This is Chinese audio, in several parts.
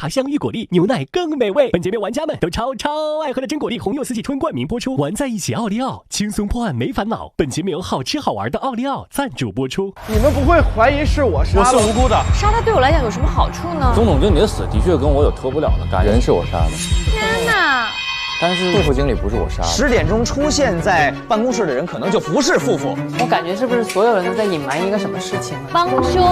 茶香芋果粒，牛奶更美味。本节目玩家们都超爱喝的真果粒红柚四季春冠名播出，玩在一起奥利奥，轻松破案没烦恼。本节目由好吃好玩的奥利奥赞助播出。你们不会怀疑是我杀的？我是无辜的。杀他对我来讲有什么好处呢？总总经理的死的确跟我有脱不了的干系，人是我杀的。天哪！但是副经理不是我杀的。10点钟出现在办公室的人，可能就不是富。我感觉是不是所有人都在隐瞒一个什么事情呢？帮凶。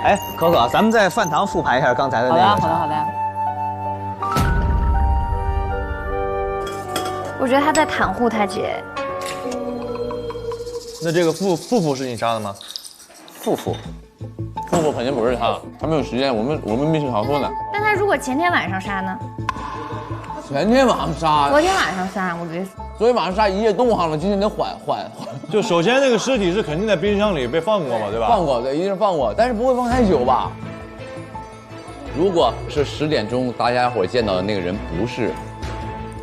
哎，可可，咱们在饭堂复盘一下刚才的那个。好的。我觉得他在袒护他姐。那这个富是你杀的吗？富肯定不是他，他没有时间，我们密室逃脱呢。但他如果前天晚上杀呢？前天晚上杀，昨天晚上杀，我觉得。昨天晚上杀一夜冻上了，今天得缓。就首先那个尸体是肯定在冰箱里被放过嘛，对吧？放过，对，一定是放过，但是不会放太久吧？如果是10点钟大家伙见到的那个人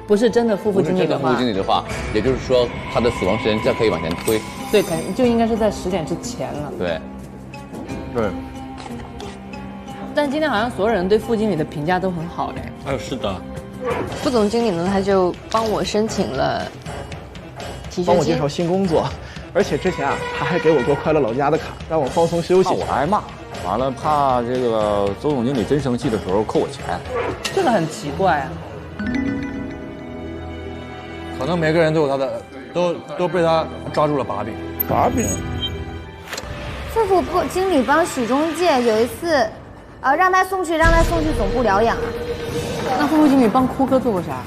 不是真的副经理的话，也就是说他的死亡时间再可以往前推。对，肯定就应该是在10点之前了。对。但今天好像所有人对副经理的评价都很好哎。是的。副总经理呢，他就帮我申请了体恤金，帮我介绍新工作，而且之前他还给我过快乐老家的卡，让我放松休息。怕我挨骂，完了怕这个周总经理真生气的时候扣我钱，这个很奇怪啊。可能每个人都有他的，都被他抓住了把柄。副经理帮许中介有一次，让他送去总部疗养啊。那副经理帮哭哥做过啥？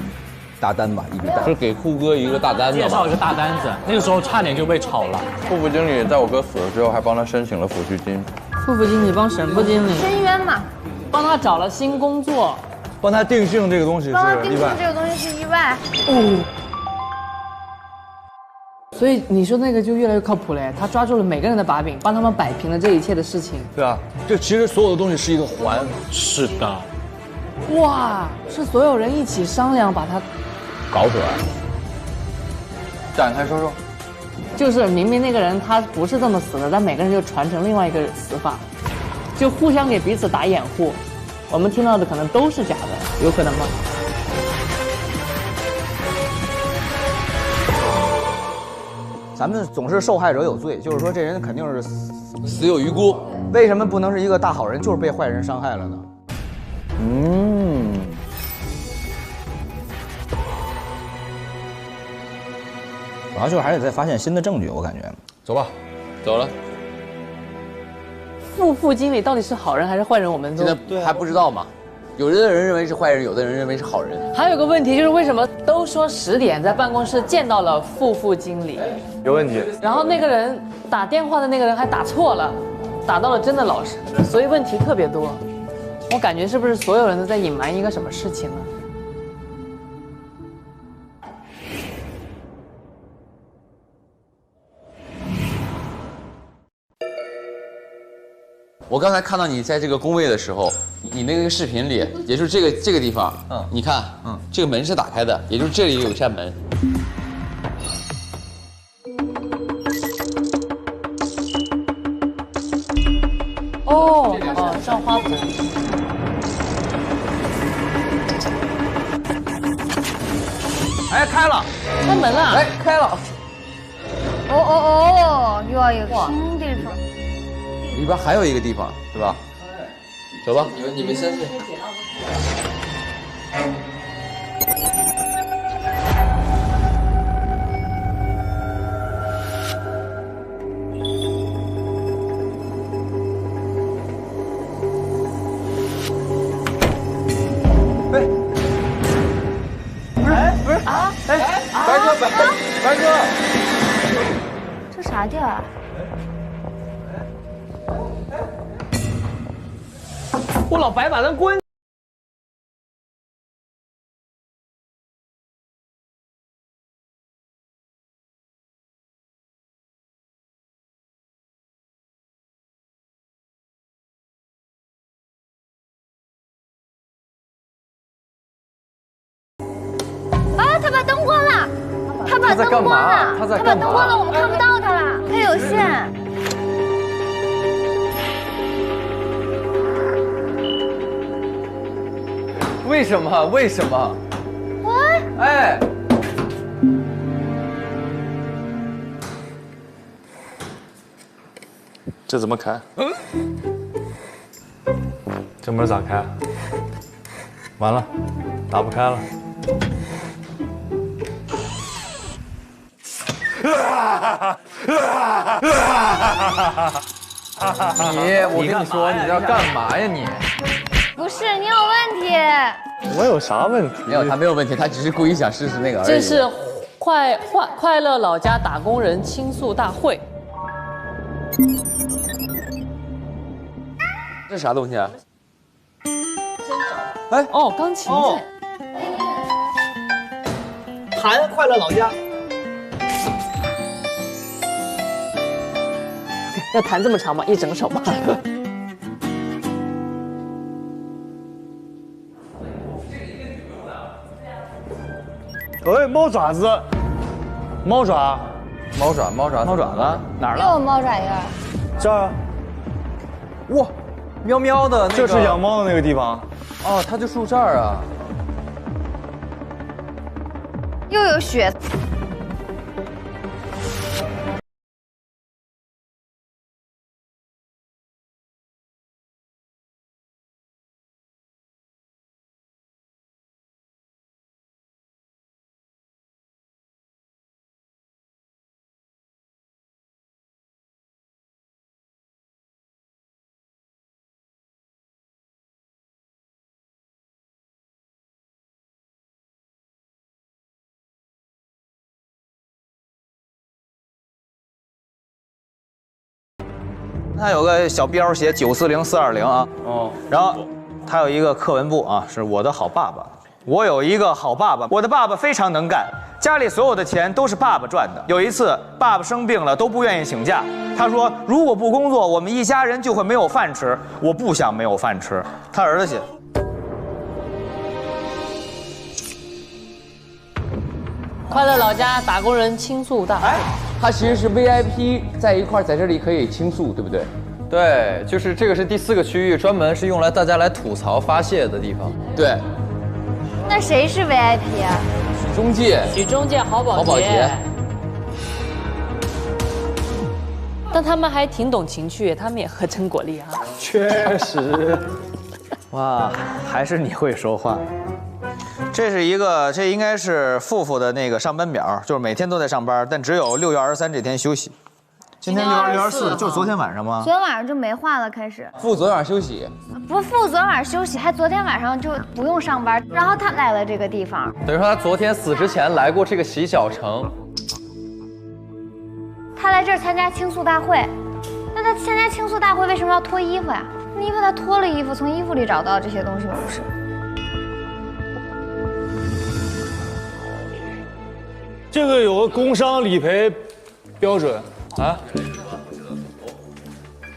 大单吧，1笔单。是给酷哥一个大单子，介绍一个大单子，那个时候差点就被炒了。副经理在我哥死了之后，还帮他申请了抚恤金。副经理帮沈副经理申冤嘛，帮他找了新工作，帮他定性这个东西是意外。是意外。哦。所以你说那个就越来越靠谱嘞，他抓住了每个人的把柄，帮他们摆平了这一切的事情。对啊，这其实所有的东西是一个环。是的。哇，是所有人一起商量把他搞出来。展开说说。就是明明那个人他不是这么死的，但每个人就传承另外一个死法，就互相给彼此打掩护。我们听到的可能都是假的，有可能吗？咱们总是受害者有罪，就是说这人肯定是死有余辜。为什么不能是一个大好人，就是被坏人伤害了呢？主要就是还得再发现新的证据，我感觉。走吧，走了。副经理到底是好人还是坏人？我们现在还不知道嘛。有的人认为是坏人，有的人认为是好人。还有个问题就是，为什么都说10点在办公室见到了副经理？有问题。然后那个人打电话的那个人还打错了，打到了真的老师，所以问题特别多。我感觉是不是所有人都在隐瞒一个什么事情呢？我刚才看到你在这个工位的时候，你那个视频里，也就是这个地方，你看，这个门是打开的，也就是这里有一扇门。上花盆。哎，开了，开门了，哎，开了。又要一个新地方。里边还有一个地方，对吧？走吧，你们先去。白哥，这啥地儿啊？我老白把人关。他把灯关了，他把灯关了，我们看不到他了，他有线。为什么？为什么？哎，这怎么开？这门咋开？完了，打不开了。我跟你说，你要干嘛呀你？不是，你有问题。我有啥问题？没有，他没有问题，他只是故意想试试那个而已。这是快乐老家打工人倾诉大会。这是啥东西啊？哎，哦，钢琴键。弹快乐老家。要弹这么长吗？一整首吗？哎，猫爪子，猫爪，猫爪子哪儿了？又有猫爪印。这儿，哇，喵喵的那个，这是养猫的那个地方。哦，它就住这儿啊。又有血。它有个小标写940420啊，然后它有一个课文部啊，是我的好爸爸。我有一个好爸爸，我的爸爸非常能干，家里所有的钱都是爸爸赚的。有一次，爸爸生病了，都不愿意请假。他说，如果不工作，我们一家人就会没有饭吃。我不想没有饭吃。他儿子写。快乐老家打工人倾诉大会。他其实是 VIP 在一块，在这里可以倾诉，对不对？对，就是这个是第4个区域，专门是用来大家来吐槽发泄的地方。对。那谁是 VIP 啊？许中介、豪宝杰。但他们还挺懂情趣，他们也喝成果粒啊。确实。哇，还是你会说话。这应该是富富的那个上班表，就是每天都在上班，但只有6月23这天休息。今天6月24，就是昨天晚上吗？昨天晚上就没话了，开始。富昨晚休息。不，富昨晚休息，还昨天晚上就不用上班，然后他来了这个地方。等于说他昨天死之前来过这个洗脚城。他来这儿参加倾诉大会，那他参加倾诉大会为什么要脱衣服呀？那因为他脱了衣服，从衣服里找到这些东西吗？不是。这个有个工伤理赔标准啊，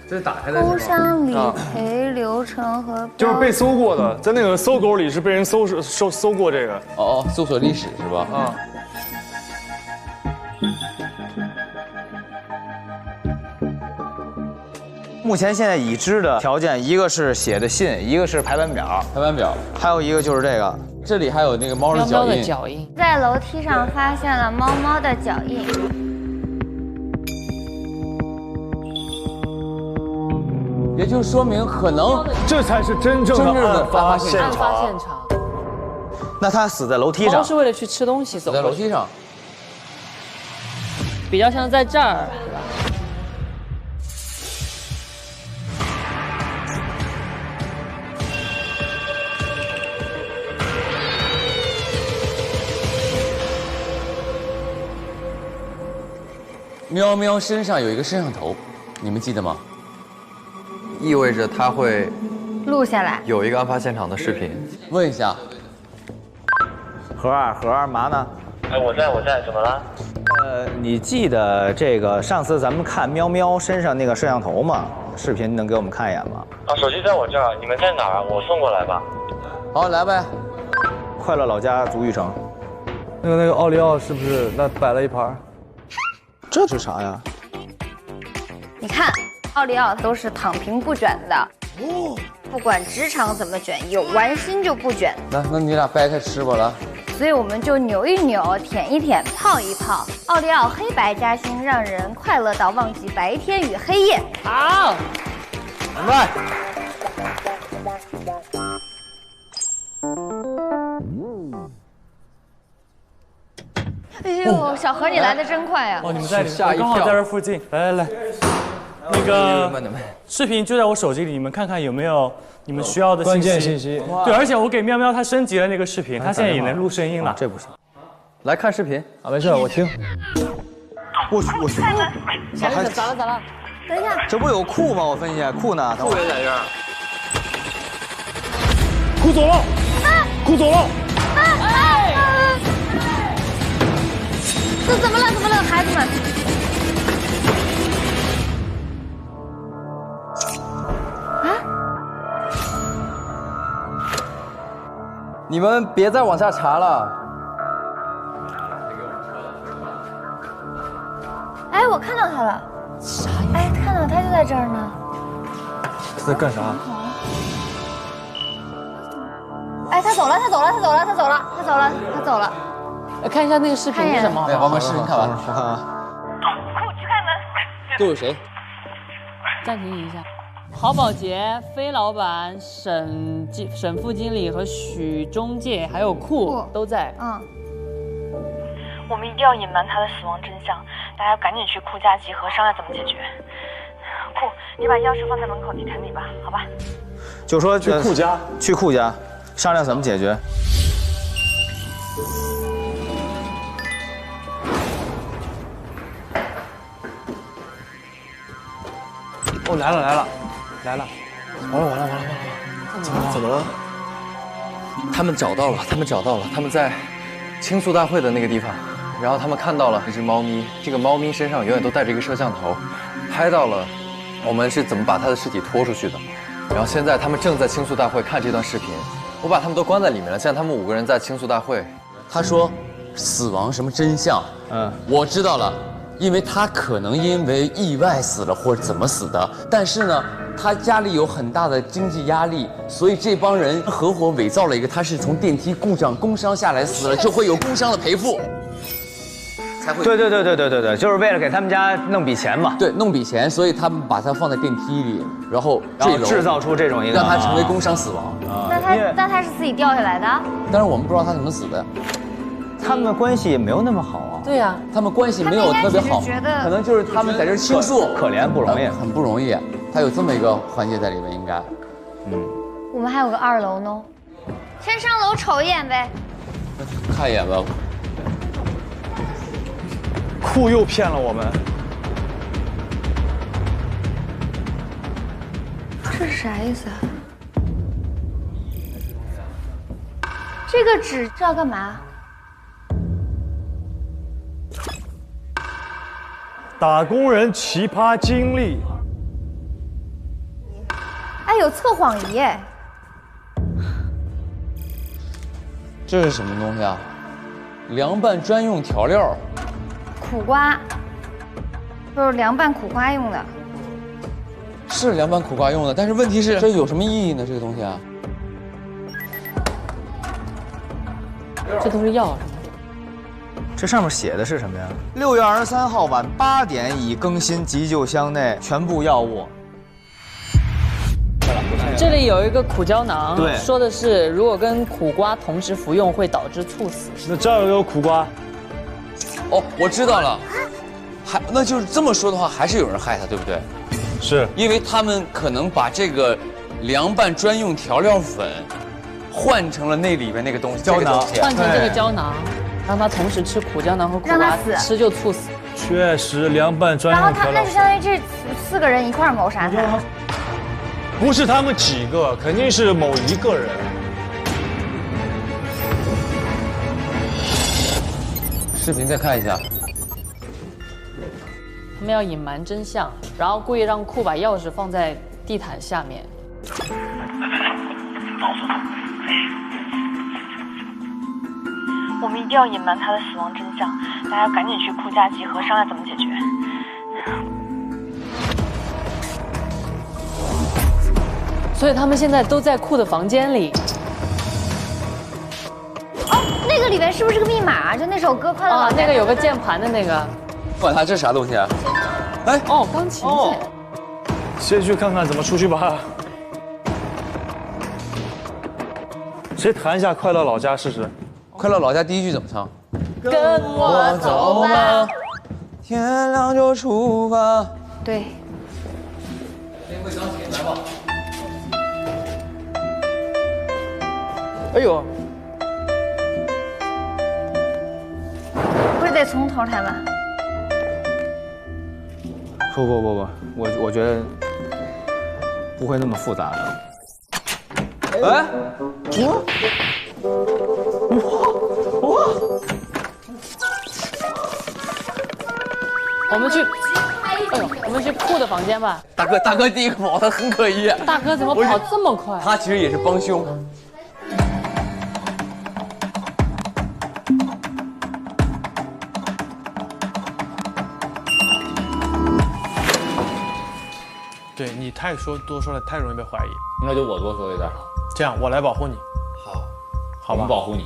这是打开的。工伤理赔流程和就是被搜过的，在那个搜狗里是被人搜过这个。哦，搜索历史是吧？啊。目前现在已知的条件，一个是写的信，一个是排班表，还有一个就是这个。这里还有那个猫的脚印。在楼梯上发现了猫猫的脚印。也就说明可能这才是真正的案发现场。那他死在楼梯上，猫是为了去吃东西走。在楼梯上，比较像在这儿，对吧？喵喵身上有一个摄像头，你们记得吗？意味着他会录下来，有一个案发现场的视频。问一下，何二嘛呢？哎，我在，怎么了？你记得这个上次咱们看喵喵身上那个摄像头吗？视频能给我们看一眼吗？啊，手机在我这儿，你们在哪儿啊？我送过来吧。好，来呗。快乐老家足浴城。那个奥利奥是不是那摆了一盘？这是啥呀？你看，奥利奥都是躺平不卷的，不管职场怎么卷，有完心就不卷。那你俩掰开吃吧，来。所以我们就扭一扭，舔一舔，泡一泡。奥利奥黑白夹心，让人快乐到忘记白天与黑夜。好，明白。哎呦，小何，你来的真快啊！哦，你们在里面，我刚好在这附近。来，那个视频就在我手机里，你们看看有没有你们需要的关键信息。对，而且我给喵喵它升级了那个视频，它现在也能录声音了。这不行，来看视频啊，没事，我听。我去，咋了？等一下，这不有库吗？我分析库呢？库也在这儿。库走了，库走了。这怎么了，孩子们？你们别再往下查了。哎，我看到他了。哎，看到他就在这儿呢。他在干啥？哎，他走了。来看一下那个视频是什么？对，我们视频看完了。都有谁？暂停一下。郝宝洁、飞老板、沈副经理和许中介还有库都在。我们一定要隐瞒他的死亡真相，大家赶紧去库家集合，商量怎么解决。库，你把钥匙放在门口，你看你吧，好吧？就说去库家，商量怎么解决。哦，来了，完了，怎么了？他们找到了，他们在倾诉大会的那个地方，然后他们看到了一只猫咪，这个猫咪身上永远都带着一个摄像头，拍到了我们是怎么把它的尸体拖出去的。然后现在他们正在倾诉大会看这段视频，我把他们都关在里面了。现在他们5个人在倾诉大会。他说死亡什么真相？我知道了。因为他可能因为意外死了或者怎么死的，但是呢，他家里有很大的经济压力，所以这帮人合伙伪造了一个他是从电梯故障工伤下来死了，就会有工伤的赔付，才会。对，就是为了给他们家弄笔钱嘛。对，弄笔钱，所以他们把它放在电梯里，然后制造出这种一个让他成为工伤死亡。那他是自己掉下来的？但是我们不知道他怎么死的。他们的关系也没有那么好啊。对呀，他们关系没有特别好，可能就是他们在这倾诉，可怜不容易，很不容易。他有这么一个环节在里面，应该。我们还有个2楼呢，先上楼瞅一眼呗。看一眼吧。库又骗了我们。这是啥意思啊？这个纸是要干嘛？打工人奇葩经历。哎，有测谎仪哎。这是什么东西啊？凉拌专用调料。苦瓜，就是凉拌苦瓜用的。是凉拌苦瓜用的，但是问题是这有什么意义呢？这个东西啊？这都是药。这上面写的是什么呀？6月23号晚8点已更新急救箱内全部药物。这里有一个苦胶囊，对，说的是如果跟苦瓜同时服用会导致猝死。那这儿有苦瓜。哦，我知道了，那就是这么说的话，还是有人害他，对不对？是因为他们可能把这个凉拌专用调料粉换成了那里面那个东西，胶囊，换成这个胶囊。让他同时吃苦胶囊和苦瓜，吃就猝死。确实，凉拌专用调料。然后那就相当于这4个人一块谋杀他。不是他们几个，肯定是某一个人。视频再看一下。他们要隐瞒真相，然后故意让库把钥匙放在地毯下面。我们一定要隐瞒他的死亡真相，大家赶紧去库家集合，商量怎么解决。所以他们现在都在库的房间里。哦，那个里面是不是个密码？就那首歌《快乐老家》那个有个键盘的那个。管他这啥东西啊？哎，钢琴键。先去看看怎么出去吧。谁弹一下《快乐老家》试试？《快乐老家》第一句怎么唱？跟我走吧，天亮就出发。对。会钢琴来吧。哎呦，不是得从头弹吗？不，我觉得不会那么复杂的。哎，我们去，我们去库的房间吧。大哥第一个跑，他很可疑。大哥怎么跑这么快？他其实也是帮凶。对你多说了，太容易被怀疑。那就我多说一点。这样，我来保护你。好吧，我保护你。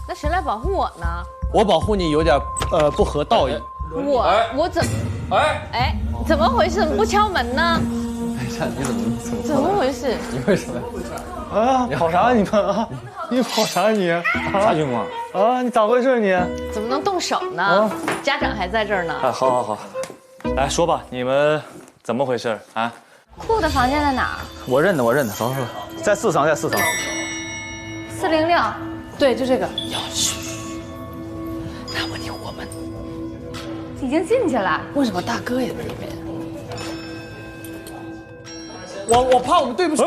那谁来保护我呢？我保护你有点不合道义。我怎么？哎，怎么回事？怎么不敲门呢？等一下，你怎么回事？你为什么？啊，跑啥你们啊？你跑啥你？啥情况？啊，你咋回事你？怎么能动手呢？家长还在这儿呢。啊，好，来说吧，你们怎么回事啊？库的房间在哪儿？我认得，走，在4层406。对，就这个。那问题我们已经进去了。为什么大哥也在里面？我怕我们对不起。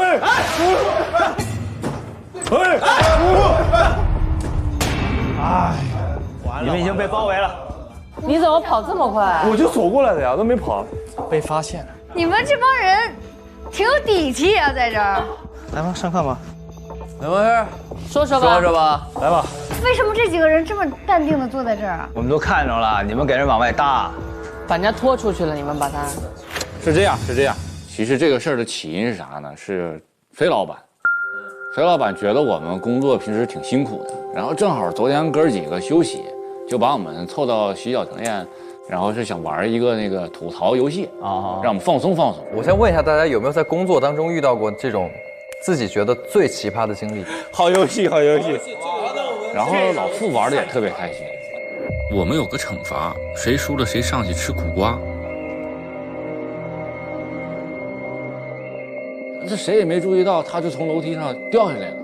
你们已经被包围了。你怎么跑这么快？我就走过来的呀，都没跑。被发现了。你们这帮人挺有底气啊，在这儿。来吧，上课吧。怎么回事？说吧。来吧。为什么这几个人这么淡定的坐在这儿？我们都看着了，你们给人往外搭，把人家拖出去了，你们把他。是这样。其实这个事儿的起因是啥呢？是肥老板。肥老板觉得我们工作平时挺辛苦的，然后正好昨天哥几个休息，就把我们凑到洗脚城宴，然后是想玩一个那个吐槽游戏啊，让我们放松。我先问一下大家，有没有在工作当中遇到过这种自己觉得最奇葩的经历？好游戏。然后老傅玩的也特别开心。我们有个惩罚，谁输了谁上去吃苦瓜。这谁也没注意到，他就从楼梯上掉下来了。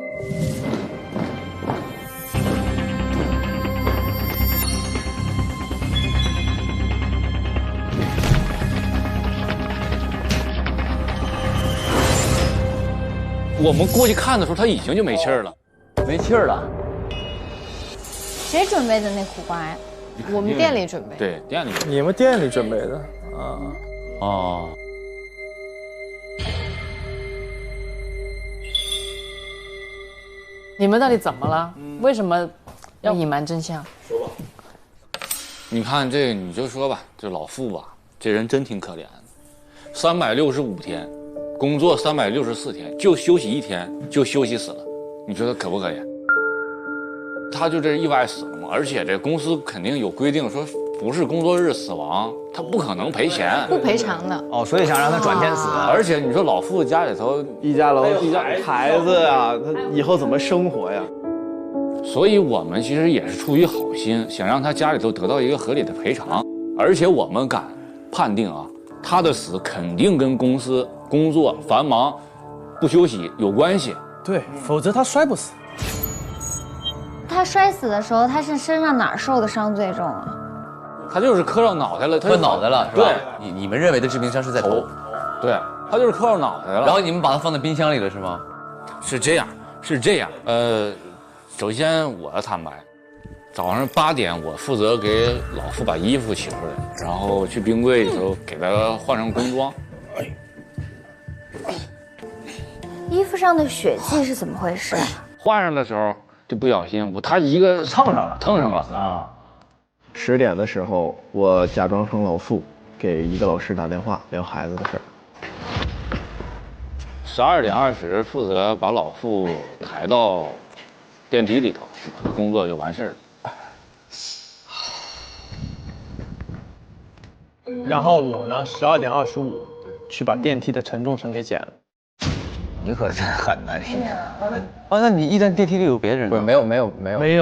我们过去看的时候，他已经就没气儿了。没气儿了。谁准备的那苦瓜呀？我们店里准备。对，店里。你们店里准备的啊？哦。你们到底怎么了？为什么要隐瞒真相？说吧。你看这个，你就说吧，这老傅吧，这人真挺可怜的。365天，工作364天，就休息1天，就休息死了。你觉得可不可怜？他就这意外死了嘛，而且这公司肯定有规定，说不是工作日死亡，他不可能赔钱，不赔偿的。哦，所以想让他转天死。而且你说老傅家里头一家孩子啊，他以后怎么生活呀？所以我们其实也是出于好心，想让他家里头得到一个合理的赔偿，而且我们敢判定啊，他的死肯定跟公司工作繁忙、不休息有关系。对，否则他摔不死。他摔死的时候，他是身上哪儿受的伤最重啊？他就是磕到脑袋了，磕脑袋了是吧？对，你们认为的致命伤是在头，对，他就是磕到脑袋了。然后你们把它放在冰箱里了是吗？是这样。首先我要坦白，早上8点我负责给老傅把衣服取出来，然后去冰柜里头给他换上工装。衣服上的血迹是怎么回事？换上的时候就不小心，他一个蹭上了啊。10点的时候，我假装成老傅，给一个老师打电话聊孩子的事儿。12点20负责把老傅抬到电梯里头，工作就完事儿了。然后我呢，12点25去把电梯的承重绳给剪了。你可真狠呐你！哦，那你一旦电梯里有别人？不是，没有，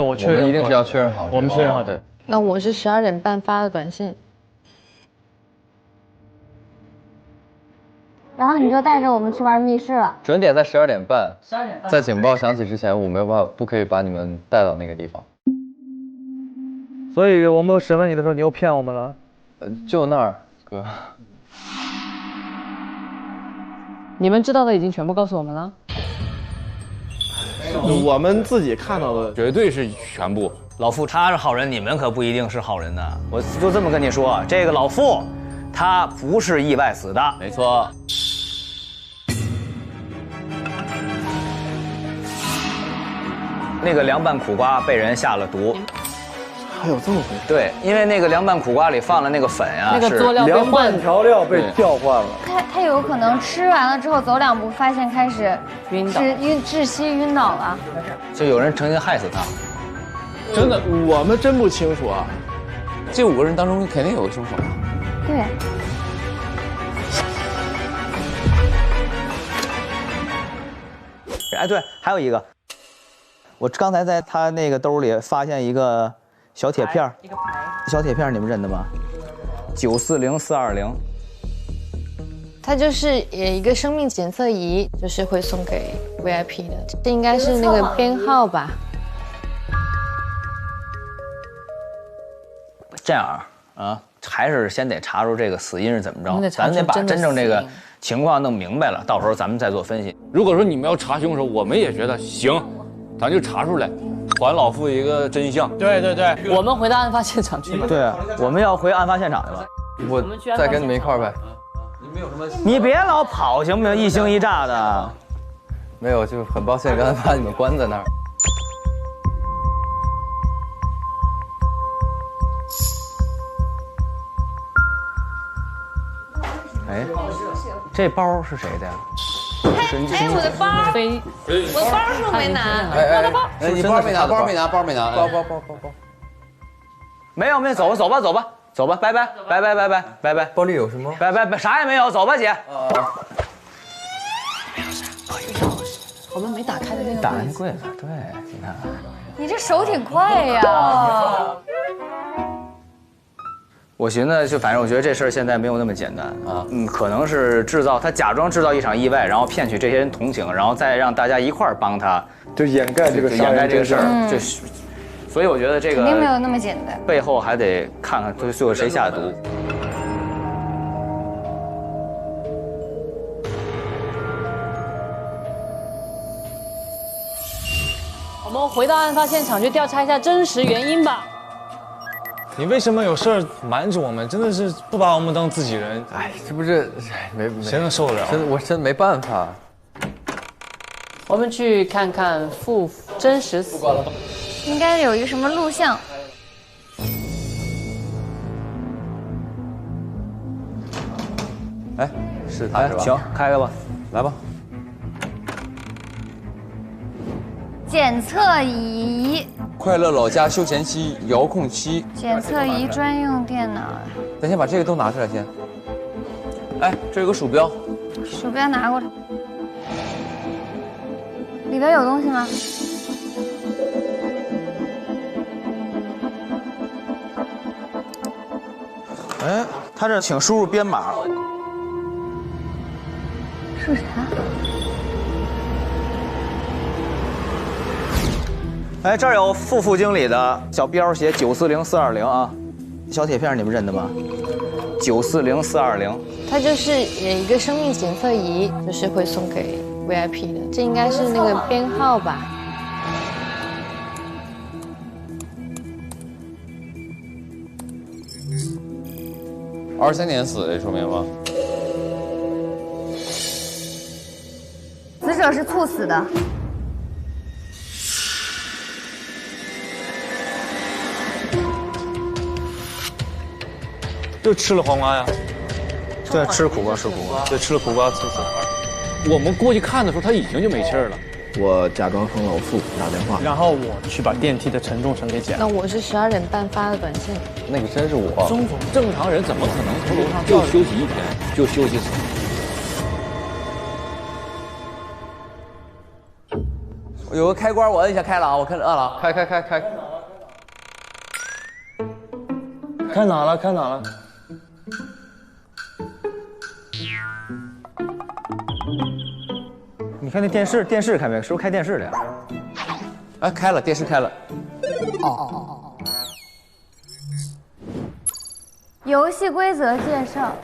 我确认，一定是要确认好。我们确认好的。那我是12点半发的短信，然后你就带着我们去玩密室了。准点在12点半，在警报响起之前，我没有办法，不可以把你们带到那个地方。所以我们审问你的时候，你又骗我们了？就那儿，哥。你们知道的已经全部告诉我们了。我们自己看到的绝对是全部。老傅他是好人，你们可不一定是好人呢。我就这么跟你说，这个老傅他不是意外死的。没错。那个凉拌苦瓜被人下了毒。还有这么回事？对，因为那个凉拌苦瓜里放了那个粉呀，那个佐料凉拌调料被调换了。他有可能吃完了之后走2步，发现开始晕倒，窒息晕倒了。就有人曾经害死他。真的，我们真不清楚啊。这5个人当中肯定有个凶手。对。哎，对，还有一个，我刚才在他那个兜里发现一个小铁片，一个牌，小铁片你们认得吗？940420。它就是一个生命检测仪，就是会送给 VIP 的，这应该是那个编号吧？这样啊，还是先得查出这个死因是怎么着，咱得把真正这个情况弄明白了，到时候咱们再做分析。如果说你们要查凶手，我们也觉得行，咱就查出来，还老傅一个真相。对对对，我们回到案发现场去吧。对啊，我们要回案发现场去了。我再跟你们一块儿呗。你别老跑行不行？一惊一乍的。没有，就很抱歉刚才把你们关在那儿。哎，这包是谁的呀？哎，我的包，我的包是不是没拿？我的包，你包没拿，包没拿，包没拿，包。没有，走吧，拜拜。包里有什么？拜，啥也没有，走吧，姐。我们没打开的那个打开柜子，对，你看，你这手挺快呀。我寻思就反正我觉得这事儿现在没有那么简单啊，可能是他假装制造一场意外，然后骗取这些人同情，然后再让大家一块儿帮他，就掩盖这个事儿，就是，所以我觉得这个肯定没有那么简单，背后还得看看最后谁下的毒。我们回到案发现场去调查一下真实原因吧。你为什么有事儿瞒着我们？真的是不把我们当自己人。哎，这不是，谁能受得了？我真没办法。我们去看看傅真实死光了。应该有一个什么录像。哎，是他是吧？行，开开吧，来吧。检测仪。快乐老家休闲期遥控器。检测仪专用电脑。咱先把这个都拿出来先。哎，这有个鼠标。鼠标拿过来。里边有东西吗？哎，他这请输入编码。是啥？哎，这儿有副经理的小标写940420啊，小铁片你们认得吗？940420，它就是一个生命检测仪，就是会送给 VIP 的，这应该是那个编号吧？23年死的，说明吗？死死者是猝死的。就吃了黄瓜呀。对，吃苦瓜，吃苦瓜，对，吃了苦瓜猝死。我们过去看的时候，他已经就没气儿了。我假装成老傅打电话，然后我去把电梯的承重绳给剪了。那我是12点半发的短信。那个真是我。正常人怎么可能从楼上就休息一天就休息死？有个开关，我摁一下开了啊，我摁了，开。开哪了？开哪了？你看那电视开没？是不是开电视的呀？哎，开了，电视开了。游戏规则介绍。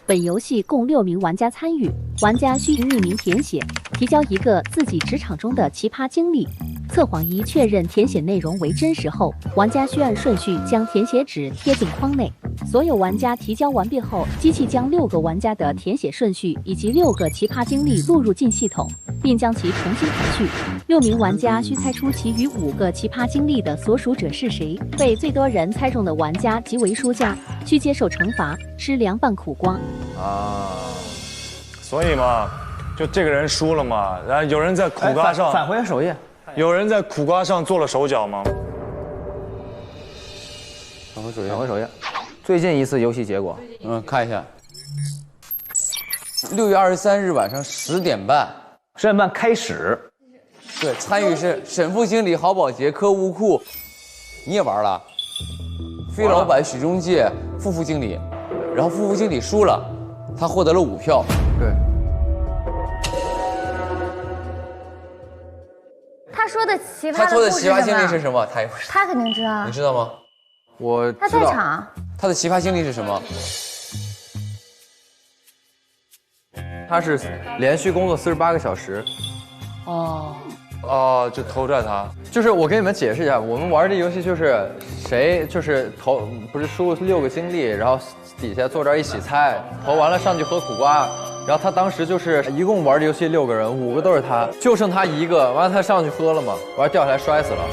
本游戏共6名玩家参与，玩家需匿名填写，提交一个自己职场中的奇葩经历。测谎仪确认填写内容为真实后，玩家需按顺序将填写纸贴进框内。所有玩家提交完毕后，机器将6个玩家的填写顺序以及6个奇葩经历录入进系统，并将其重新排序。6名玩家需猜出其余5个奇葩经历的所属者是谁，被最多人猜中的玩家即为输家，需接受惩罚，吃凉拌苦瓜。所以嘛，就这个人输了嘛，然后有人在苦瓜上返回首页，有人在苦瓜上做了手脚吗？返回首页。最近一次游戏结果，看一下。6月23日晚上10点半，10点半开始。对，参与是沈副经理郝宝杰、柯无库，你也玩了。飞老板许中介，副经理，然后副经理输了，他获得了5票。对。他说的奇葩他说的故事奇葩经历是是什么？他肯定知道。你知道吗？我他在场。他的奇葩经历是什么？他是连续工作48个小时。就投在他。就是我给你们解释一下，我们玩这游戏就是谁就是投，不是输6个经历，然后底下坐这儿一起猜，投完了上去喝苦瓜。然后他当时就是一共玩这游戏6个人，5个都是他，就剩他一个，完了他上去喝了嘛，完了掉下来摔死了。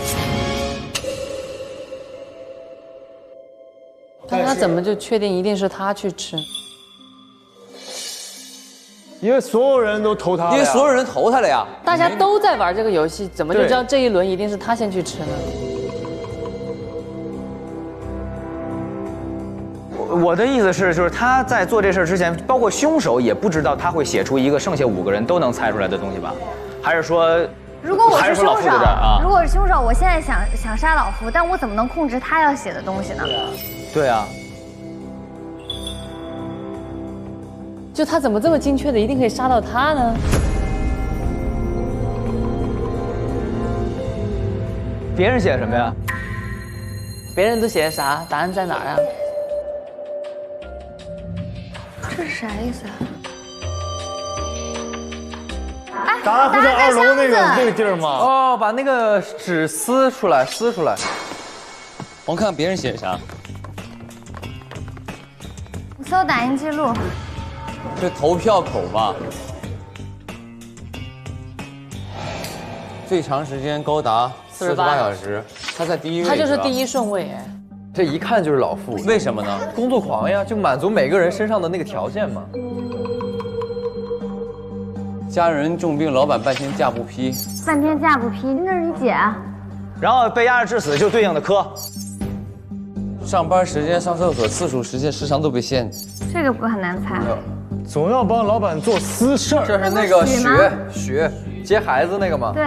但他怎么就确定一定是他去吃？因为所有人都投他了，因为所有人投他了呀。大家都在玩这个游戏，怎么就知道这一轮一定是他先去吃呢？我的意思是，就是他在做这事之前，包括凶手也不知道他会写出一个剩下5个人都能猜出来的东西吧？还是说，如果我是凶手，如果是凶手，我现在想杀老夫，但我怎么能控制他要写的东西呢？对啊。就他怎么这么精确的，一定可以杀到他呢？别人写什么呀？别人都写的啥？答案在哪儿啊？这是啥意思啊？答案不在2楼那个地儿吗？把那个纸撕出来。我们看别人写啥。你搜打印记录。是投票口吧？最长时间高达48小时，他在第1位，他就是第1顺位哎。这一看就是老傅，为什么呢？工作狂呀，就满足每个人身上的那个条件嘛。家人重病，老板半天假不批。半天假不批，那是你姐啊。然后被压着致死就对应的科。上班时间、上厕所次数、时长都被限制。这个不很难猜。总要帮老板做私事儿。这是那个许接孩子那个吗？对。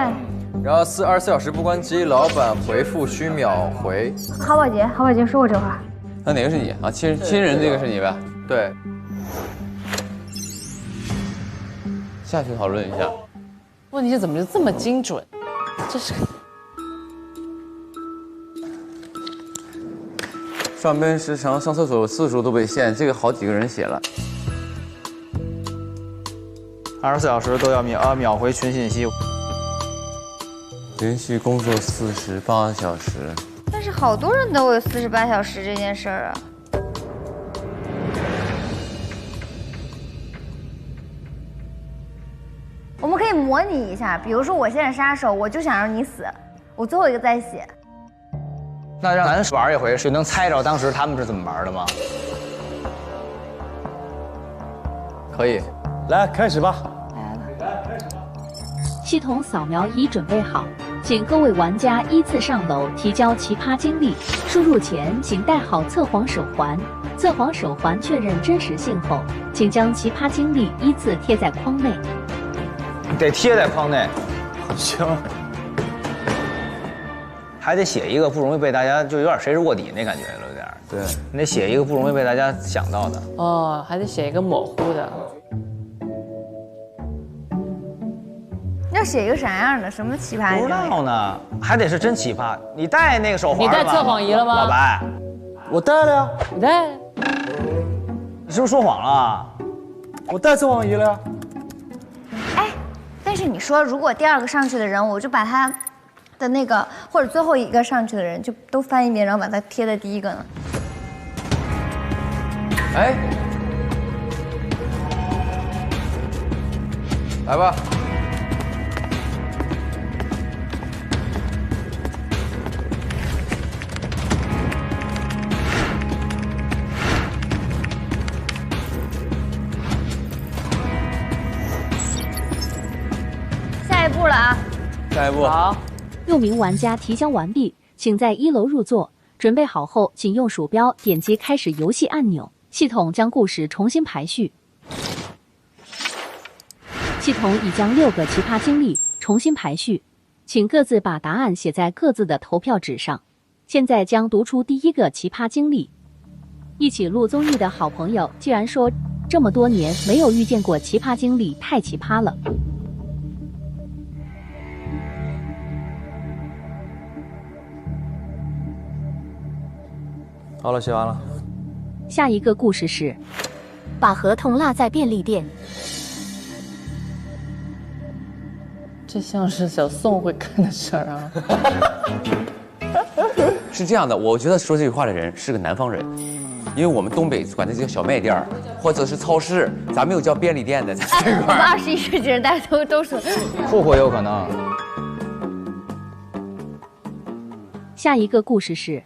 然后24小时不关机，老板回复需秒回。郝宝杰说过这话。那哪个是你啊？亲人这个是你呗？对。下去讨论一下。问题是怎么就这么精准？这是。上班时长、上厕所次数都被限，这个好几个人写了。24小时都要秒回群信息。连续工作48小时。但是好多人都有48小时这件事儿啊。模拟一下，比如说我现在杀手，我就想让你死，我最后一个再写。那让咱玩一回，是能猜着当时他们是怎么玩的吗？可以，来开始吧。系统扫描已准备好，请各位玩家依次上楼提交奇葩经历。输入前请戴好测谎手环，测谎手环确认真实性后，请将奇葩经历依次贴在框内。得贴在框内。行。还得写一个不容易被大家就有点谁是卧底那感觉了，有点。对，你得写一个不容易被大家想到的。哦，还得写一个模糊的。要写一个啥样的？什么奇葩？不知道呢，还得是真奇葩。你带那个手环了吧？你带测谎仪了吗？老白，我带了呀。你带？你是不是说谎了？我带测谎仪了呀。哎，但是你说如果第二个上去的人，我就把他的那个或者最后一个上去的人就都翻一遍，然后把它贴在第一个呢？哎，来吧。下一步了啊！下一步。好。6名玩家提交完毕，请在1楼入座。准备好后，请用鼠标点击开始游戏按钮，系统将故事重新排序。系统已将6个奇葩经历重新排序，请各自把答案写在各自的投票纸上。现在将读出第1个奇葩经历。一起录综艺的好朋友既然说这么多年没有遇见过奇葩经历，太奇葩了。好了，写完了。下一个故事是把合同落在便利店。这像是小宋会干的事儿啊。是这样的，我觉得说这句话的人是个南方人，因为我们东北管它叫小卖店或者是超市，咱们又叫便利店的。我们21世纪人大家都说。富贵有可能。下一个故事是，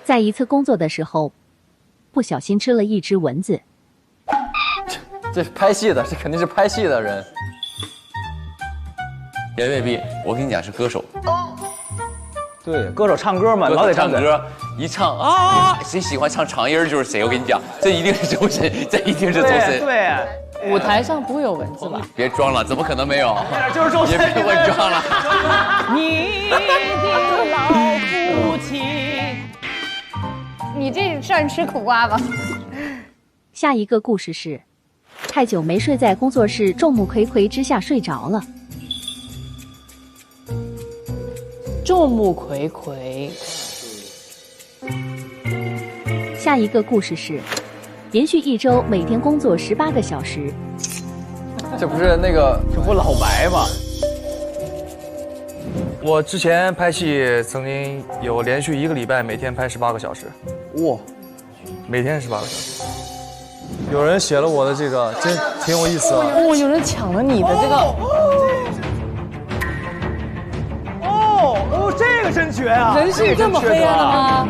在一次工作的时候，不小心吃了一只蚊子。这是拍戏的，这肯定是拍戏的人。也未必，我跟你讲是歌手。对，歌手唱歌嘛，老得唱歌，一唱啊，谁喜欢唱长音就是谁。我跟你讲，这一定是周深，这一定是周深。对，舞台上不会有蚊子吧？别装了，怎么可能没有？就是周深，也别伪装了。你的老父亲，你这算吃苦瓜吧？下一个故事是，太久没睡在工作室众目睽睽之下睡着了。众目睽睽。下一个故事是，连续1周每天工作18个小时。这不是那个，这不老白吗？我之前拍戏曾经有连续1个礼拜每天拍18个小时。哇，每天18个小时。有人写了我的这个，真挺有意思啊。哦，有人抢了你的这个。哦，这个真绝啊！人性这么黑暗的吗？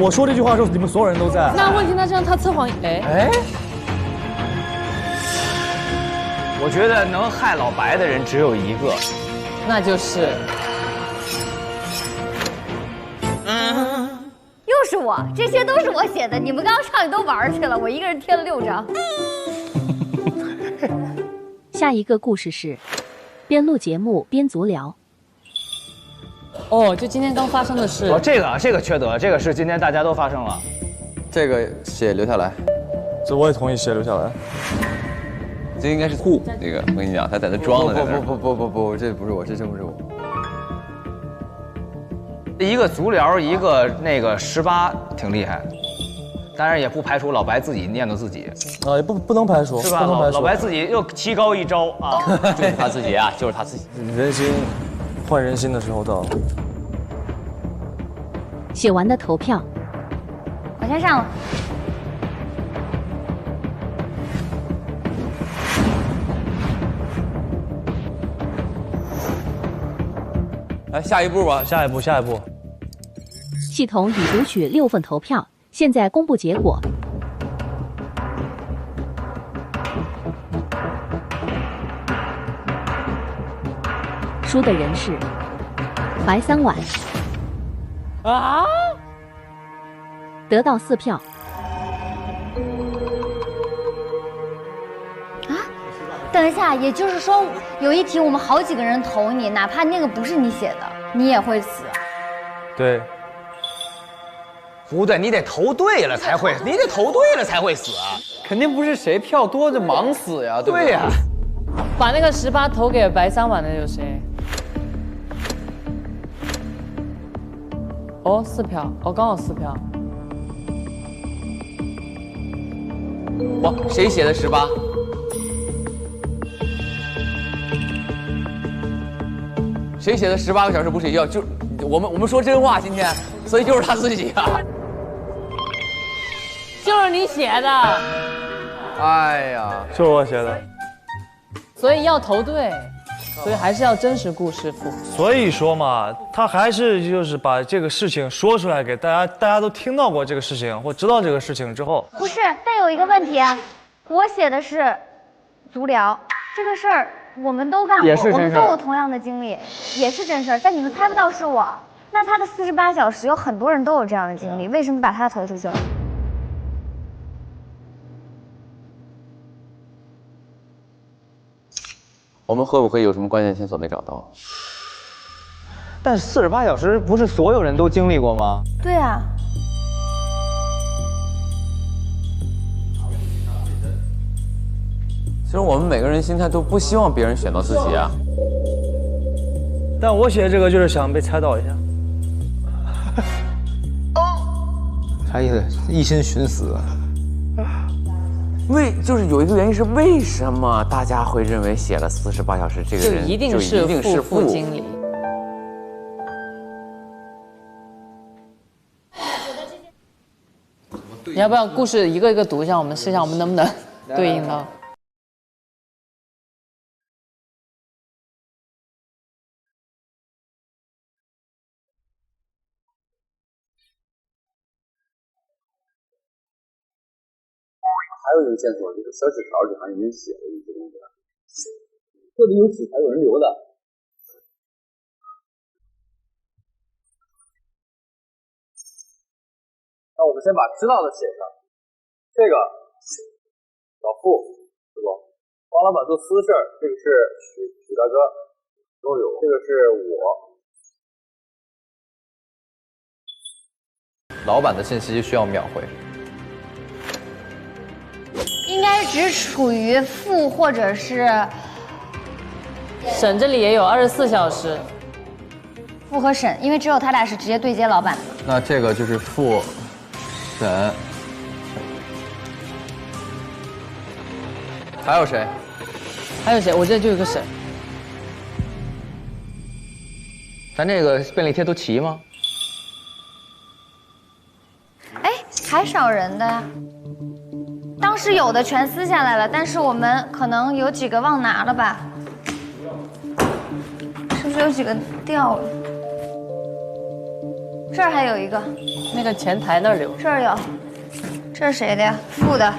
我说这句话的时候，你们所有人都在。那问题，那这样他测谎，哎，我觉得能害老白的人只有一个，那就是，又是我，这些都是我写的。你们刚上去都玩去了，我一个人贴了6张。下一个故事是，边录节目边足疗。哦，就今天刚发生的事。哦，这个缺德，这个是今天大家都发生了。这个写留下来，这我也同意写留下来。这应该是酷，这个我跟你讲，他在那装的。不，这不是我，这真不是我。一个足疗，一个那个18，挺厉害。当然也不排除老白自己念叨自己。啊，也不能排除，是吧？老白自己又提高一招啊，就是他自己啊，就是他自己。人心换人心的时候到了。写完的投票，我先上了。来下一步吧，下一步。系统已读取6份投票，现在公布结果。输的人是白3碗啊，得到4票。等一下，也就是说，有一题我们好几个人投你，哪怕那个不是你写的，你也会死。对。不对，你得投对了才会，你得投对了才会死啊！肯定不是谁票多就盲死呀，对不对？对呀。把那个18投给白3碗的有谁？哦，4票，哦，刚好4票。哇，谁写的18？谁写的18个小时不睡觉？就我们说真话，今天，所以就是他自己啊。就是你写的。哎呀，就是我写的。所以要投对，所以还是要真实故事付。所以说嘛，他还是就是把这个事情说出来给大家，大家都听到过这个事情或知道这个事情之后。不是，但有一个问题啊，我写的是足疗这个事儿，我们都干过，我们都有同样的经历，也是真事儿，但你们猜不到是我。那他的48小时有很多人都有这样的经历，为什么把他投出去了？我们会不会有什么关键线索没找到？但48小时不是所有人都经历过吗？对啊。其实我们每个人心态都不希望别人选到自己啊。但我写这个就是想被猜到一下。啥意思？一心寻死。就是有一个原因是为什么大家会认为写了48小时这个人就一定是副经理。你要不要故事一个一个读一下？我们试一下我们能不能对应到。还有一个线索就是小纸条里好像已经写了一些东西了，这里有纸条，有人留的。那我们先把知道的写上，这个老傅是不？王老板做私事，这个是许大哥都有，这个是我。老板的信息需要秒回。应该只处于副或者是沈，这里也有24小时。副和沈，因为只有他俩是直接对接老板的。那这个就是副、沈，还有谁？还有谁？我这就有个沈。咱这个便利贴都齐吗？哎，还少人的呀。当时有的全撕下来了，但是我们可能有几个忘拿了吧？是不是有几个掉了？这儿还有一个，那个前台那儿留。这儿有，这是谁的呀？副的。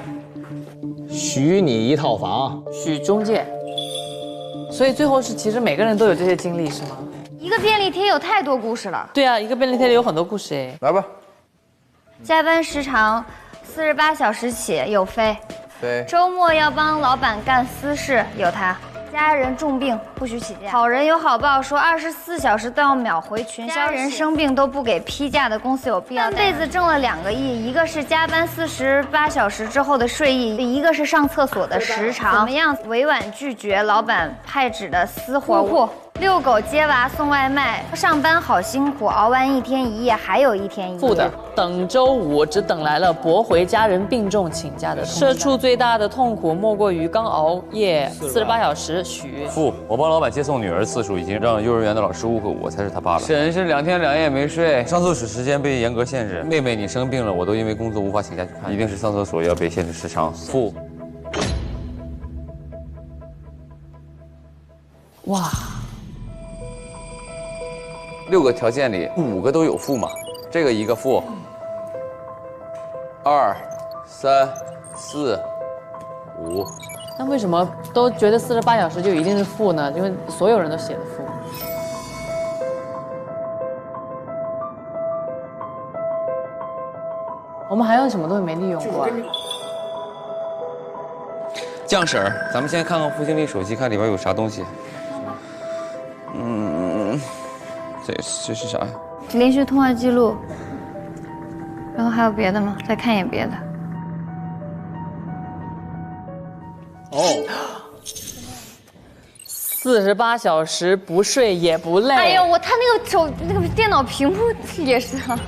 许你一套房，许中介。所以最后是其实每个人都有这些经历是吗？一个便利贴有太多故事了。对啊，一个便利贴里有很多故事哎。来吧。加班时长48小时起有飞，周末要帮老板干私事有他，家人重病不许起假，好人有好报说24小时都要秒回群消息，家人生病都不给批假的公司有必要。半辈子挣了2个亿，一个是加班48小时之后的睡意，一个是上厕所的时长。怎么样委婉拒绝老板派指的私活？遛狗、接娃、送外卖，上班好辛苦，熬完1天1夜，还有1天1夜。负的，等周5，只等来了驳回家人病重请假的。社畜最大的痛苦莫过于刚熬夜48小时。许负，我帮老板接送女儿次数已经让幼儿园的老师误会我才是他爸了。沈是2天2夜没睡，上厕所时间被严格限制。妹妹你生病了，我都因为工作无法请假去看，一定是上厕所要被限制时长。负。哇。6个条件里5个都有负嘛，这个一个负，2、3、4、5。那为什么都觉得48小时就一定是负呢？因为所有人都写的负。我们还有什么东西没利用过？酱婶儿，咱们先看看付经理手机，看里边有啥东西。这是啥呀？连续通话记录。然后还有别的吗？再看一眼别的。哦。48小时不睡也不累。哎呦，他那个电脑屏幕也是啊。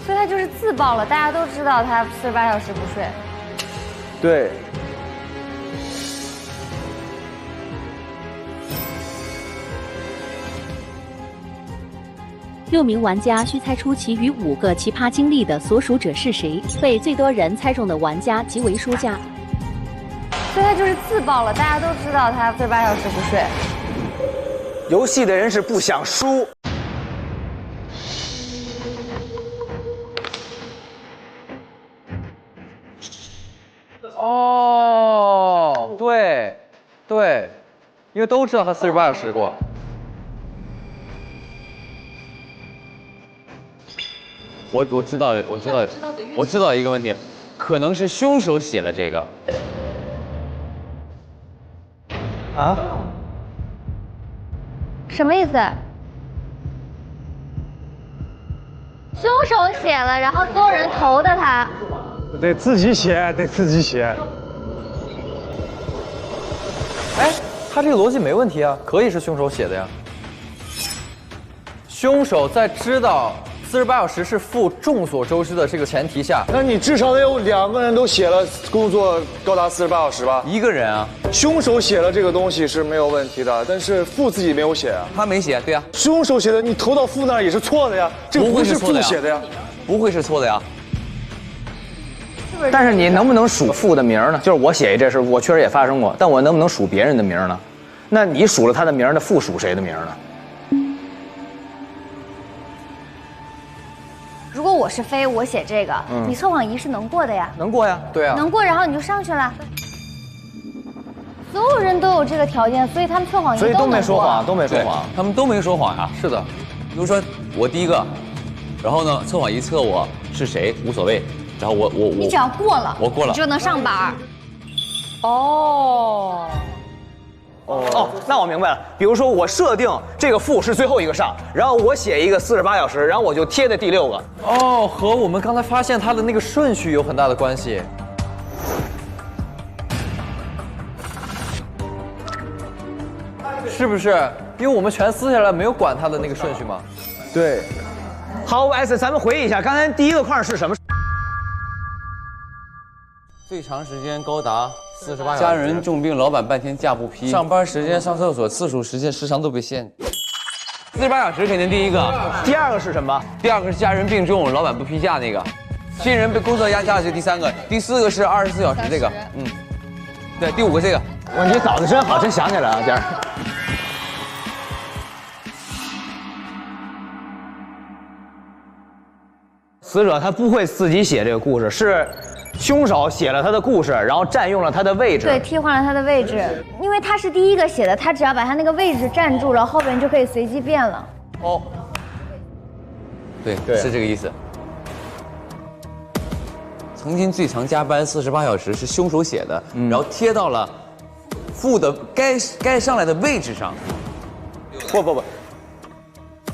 所以他就是自爆了，大家都知道他48小时不睡。对。6名玩家需猜出其余5个奇葩经历的所属者是谁，被最多人猜中的玩家即为输家。所以他就是自爆了，大家都知道他48小时不睡。游戏的人是不想输。哦，对，因为都知道他48小时过。我知道一个问题，可能是凶手写了这个。啊？什么意思？凶手写了，然后所有人投的他。得自己写。哎，他这个逻辑没问题啊，可以是凶手写的呀。凶手在知道48小时是负众所周知的这个前提下，那你至少得有2个人都写了工作高达48小时吧？1个人啊，凶手写了这个东西是没有问题的，但是负自己没有写啊。他没写，对啊。凶手写的，你投到负那儿也是错的呀，这个不是负写的呀，不会是错的呀。但是你能不能数负的名呢？就是我写这事，我确实也发生过，但我能不能数别人的名呢？那你数了他的名，那负数谁的名呢？如果我是飞，我写这个，你测谎仪是能过的呀。能过呀，对啊。能过，然后你就上去了。所有人都有这个条件，所以他们测谎仪都没说谎，都没说谎，他们都没说谎呀。是的，比如说我第一个，然后呢，测谎仪测我是谁无所谓。然后你只要过了，我过了，你就能上板。哦，那我明白了。比如说我设定这个负是最后一个上，然后我写一个48小时，然后我就贴在第6个。哦，和我们刚才发现它的那个顺序有很大的关系。是不是？因为我们全撕下来，没有管它的那个顺序吗？对。好，S， 咱们回忆一下，刚才第一个框是什么？最长时间高达48小时，家人重病，老板半天假不批，上班时间、上厕所次数、时间、时长都被限。48小时肯定第一个，第2个是什么？第2个是家人病重，老板不批假那个，新人被工作压下去。第3个，第4个是24小时这个，对，第5个这个。哇，你脑子真好，真想起来了，家人。死者他不会自己写这个故事，是凶手写了他的故事，然后占用了他的位置，对，替换了他的位置。因为他是第一个写的，他只要把他那个位置占住了，后边就可以随机变了。哦，对，是这个意思。曾经最长加班48小时是凶手写的，然后贴到了负的该上来的位置上。不，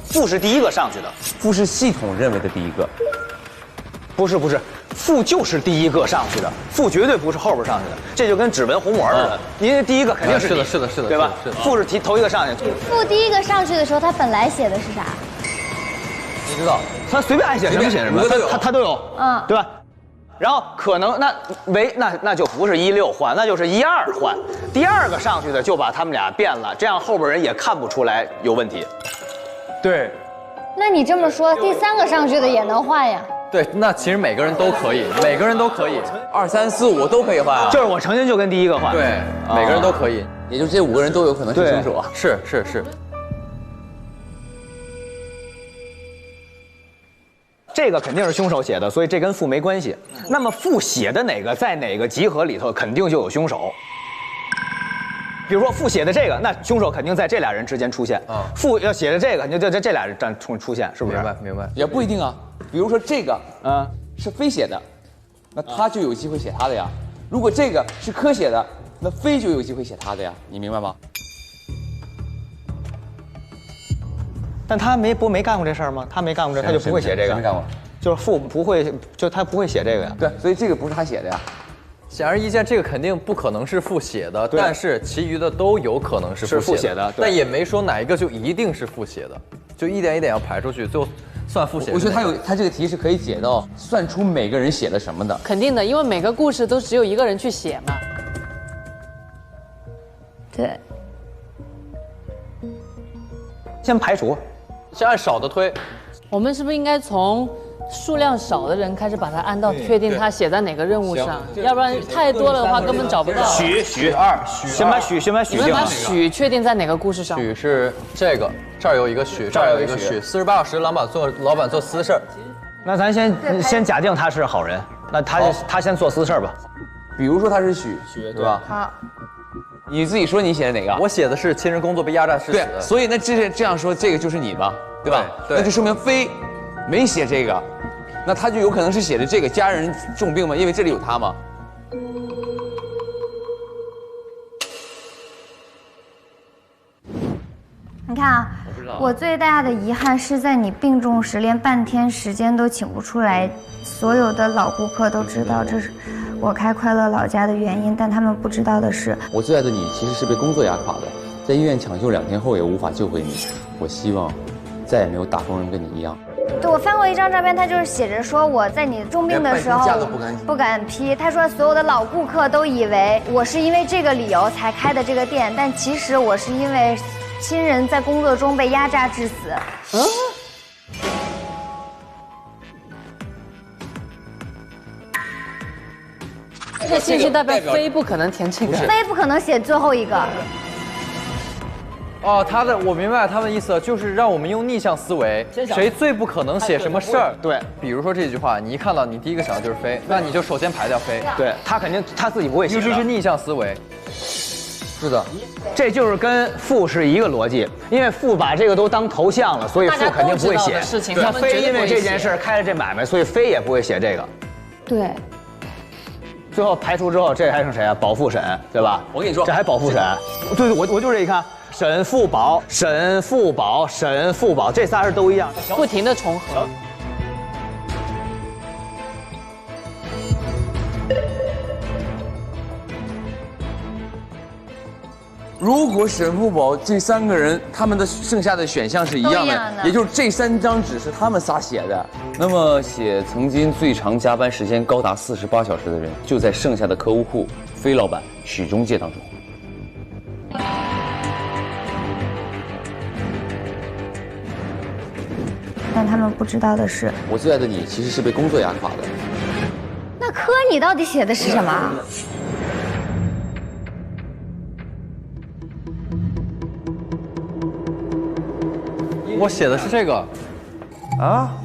负是第一个上去的，负是系统认为的第一个。不是，负就是第一个上去的，负绝对不是后边上去的，这就跟指纹虹膜似的，您第一个肯定是你，是的，对吧？负是头一个上去。负第一个上去的时候，他本来写的是啥？不知道，他随便爱写什么写什么，他都有，对吧？然后可能那就不是16换，那就是12换，第2个上去的就把他们俩变了，这样后边人也看不出来有问题。对。那你这么说，第3个上去的也能换呀？对，那其实每个人都可以，2、3、4、5都可以换啊。就是我曾经就跟第一个换。对，每个人都可以，也就是这5个人都有可能是凶手啊。是。这个肯定是凶手写的，所以这跟傅没关系。那么傅写的哪个在哪个集合里头，肯定就有凶手。比如说傅写的这个，那凶手肯定在这俩人之间出现。傅要写的这个，肯定就在这俩人出现，是不是？明白。也不一定啊。比如说这个，是飞写的，那他就有机会写他的呀。如果这个是柯写的，那飞就有机会写他的呀。你明白吗？但他没干过这事儿吗？他没干过这，他就不会写这个。没干过，就是傅不会，就他不会写这个呀。对，所以这个不是他写的呀。显而易见，这个肯定不可能是傅写的，但是其余的都有可能是傅写的，但也没说哪一个就一定是傅写的，就一点一点要排出去，最后算傅写的。我觉得他这个题是可以解到算出每个人写了什么的。肯定的，因为每个故事都只有一个人去写嘛。对。先排除，先按少的推。我们是不是应该从数量少的人开始把它按到确定他写在哪个任务上？要不然太多了的话根本找不到。许，先把许定了。你们把许确定在哪个故事上？许是这个，这儿有一个许，这儿有一个许。48小时老板做私事儿。那咱先假定他是好人，那他先做私事儿吧。比如说他是许，对吧？好。你自己说你写的哪个？我写的是亲人工作被压榨致死。对，所以那这样说，这个就是你吧，对吧？对，那就说明飞没写这个，那他就有可能是写的这个家人重病嘛，因为这里有他嘛。你看啊，我最大的遗憾是在你病重时连半天时间都请不出来，所有的老顾客都知道这是我开快乐老家的原因，但他们不知道的是，我最爱的你其实是被工作压垮的，在医院抢救2天后也无法救回你。我希望再也没有打工人跟你一样。对，我翻过一张照片，他就是写着说我在你重病的时候不敢批。他说所有的老顾客都以为我是因为这个理由才开的这个店，但其实我是因为亲人在工作中被压榨致死。这个信息代表飞不可能填这个，飞不可能写最后一个。哦，我明白他们意思，就是让我们用逆向思维，谁最不可能写什么事儿？对，比如说这句话，你一看到，你第一个想到就是飞，那你就首先排掉飞。对，他肯定他自己不会写。尤其是逆向思维。是的，这就是跟傅是一个逻辑，因为傅把这个都当头像了，所以傅肯定不会写。那飞因为这件事开了这买卖，所以飞也不会写这个。对。最后排除之后，这还剩谁啊？保复审，对吧？我跟你说，这还保复审。对，我就这一看，沈复保，沈复保，沈复保，这仨人都一样，不停的重合。如果沈复保这3个人他们的剩下的选项是一样的，也就是这3张纸是他们仨写的，那么写曾经最长加班时间高达48小时的人，就在剩下的客户飞老板许中介当中。但他们不知道的是，我最爱的你其实是被工作压垮的。那柯你到底写的是什么？我写的是这个，啊，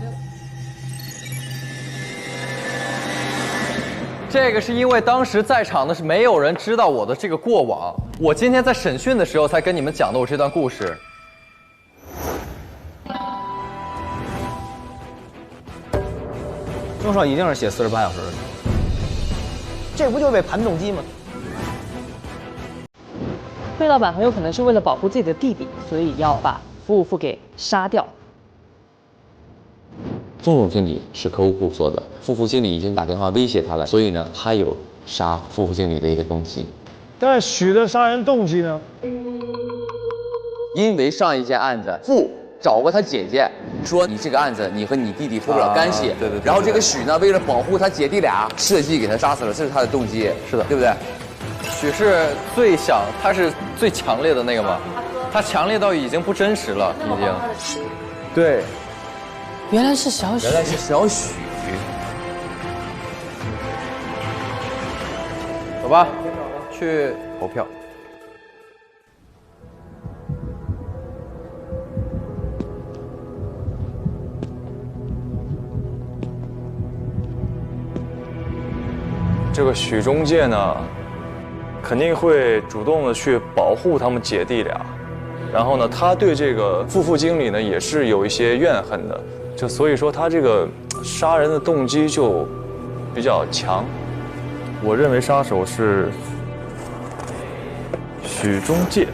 这个是因为当时在场的是没有人知道我的这个过往，我今天在审讯的时候才跟你们讲的我这段故事。凶手一定是写48小时的，这不就是为盘动机吗？费老板很有可能是为了保护自己的弟弟，所以要把服务副给杀掉。钟总经理是客户做的，副经理已经打电话威胁他了，所以呢，他有杀副经理的一个动机。但许的杀人动机呢？因为上一件案子，傅找过他姐姐，说你这个案子你和你弟弟脱不了干系。对。然后这个许呢，为了保护他姐弟俩，设计给他杀死了，这是他的动机。是的，对不对？许是他是最强烈的那个嘛，他强烈到已经不真实了，已经。对。原来是小许。原来是小许。走吧，去投票。这个许中介呢，肯定会主动的去保护他们姐弟俩，然后呢，他对这个副副经理呢也是有一些怨恨的，就所以说他这个杀人的动机就比较强。我认为杀手是许中介。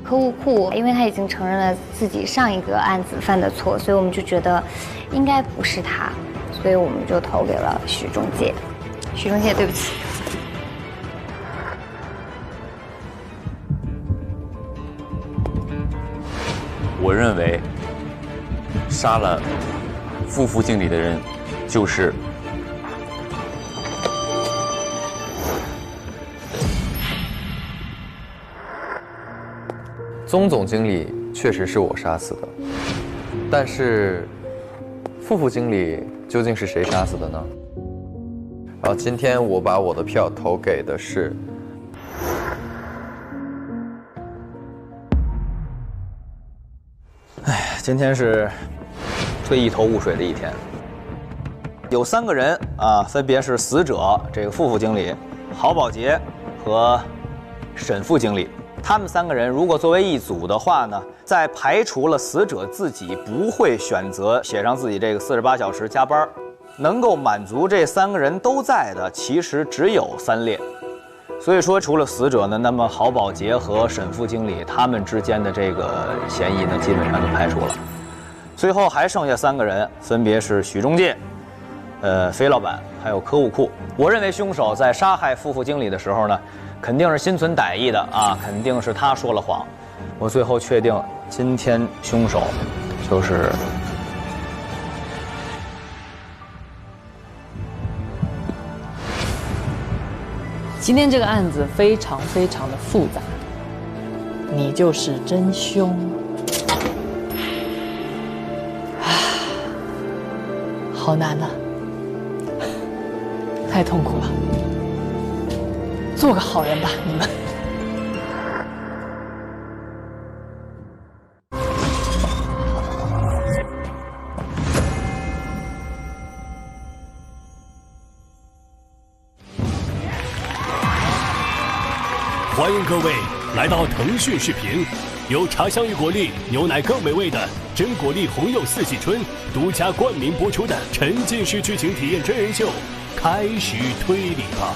柯务库，因为他已经承认了自己上一个案子犯的错，所以我们就觉得应该不是他，所以我们就投给了许中介。许中介，对不起。我认为杀了副经理的人就是宗总经理确实是我杀死的，但是副经理究竟是谁杀死的呢？然后今天我把我的票投给的是今天是最一头雾水的一天。有3个人啊，分别是死者这个副经理、郝宝杰和沈副经理。他们3个人如果作为一组的话呢，在排除了死者自己不会选择写上自己这个48小时加班，能够满足这3个人都在的，其实只有3列。所以说，除了死者呢，那么郝宝杰和沈副经理他们之间的这个嫌疑呢，基本上就排除了。最后还剩下3个人，分别是许中介、飞老板还有柯务库。我认为凶手在杀害副经理的时候呢，肯定是心存歹意的啊，肯定是他说了谎。我最后确定，今天凶手就是今天这个案子非常的复杂，你就是真凶。好难啊，太痛苦了。做个好人吧，你们。欢迎各位来到腾讯视频，由茶香与果粒牛奶更美味的真果粒红柚四季春独家冠名播出的沉浸式剧情体验真人秀，开始推理吧。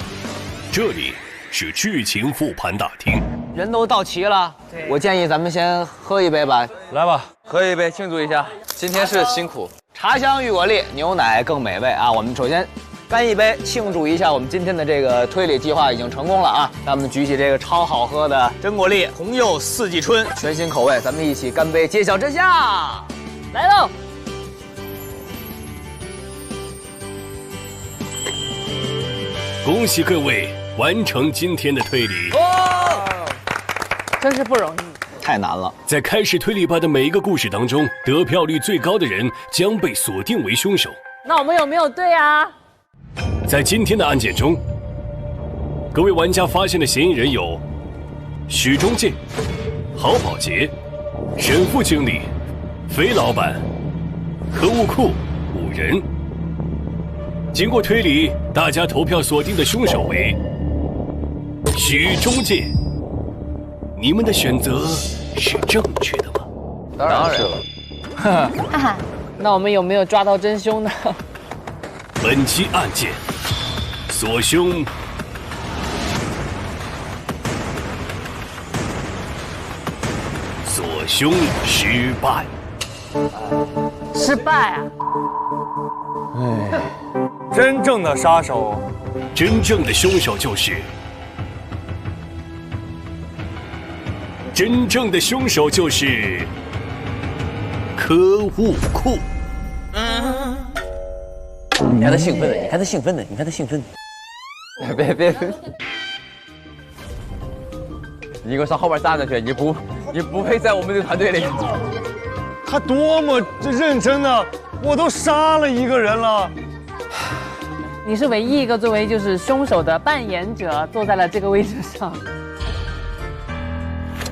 这里是剧情复盘大厅，人都到齐了，我建议咱们先喝一杯吧。来吧，喝一杯庆祝一下，今天是辛苦。茶香与果粒牛奶更美味啊！我们首先干一杯，庆祝一下我们今天的这个推理计划已经成功了啊！咱们举起这个超好喝的真果粒红柚四季春全新口味，咱们一起干杯，揭晓真相！来喽！恭喜各位完成今天的推理，真是不容易，太难了。在开始推理吧的每一个故事当中，得票率最高的人将被锁定为凶手。那我们有没有对啊？在今天的案件中，各位玩家发现的嫌疑人有许中介、郝宝杰、沈副经理、飞老板、柯务库5人。经过推理，大家投票锁定的凶手为许中介。你们的选择是正确的吗？当然是了。哈哈，那我们有没有抓到真凶呢？本期案件锁凶失败。失败啊！哎，真正的杀手，真正的凶手就是柯务库。你看他兴奋的，你看他兴奋的，你看他兴奋的。别，你给我上后边站着去，你不配在我们这个团队里。他多么认真啊！我都杀了一个人了。你是唯一一个作为就是凶手的扮演者坐在了这个位置上。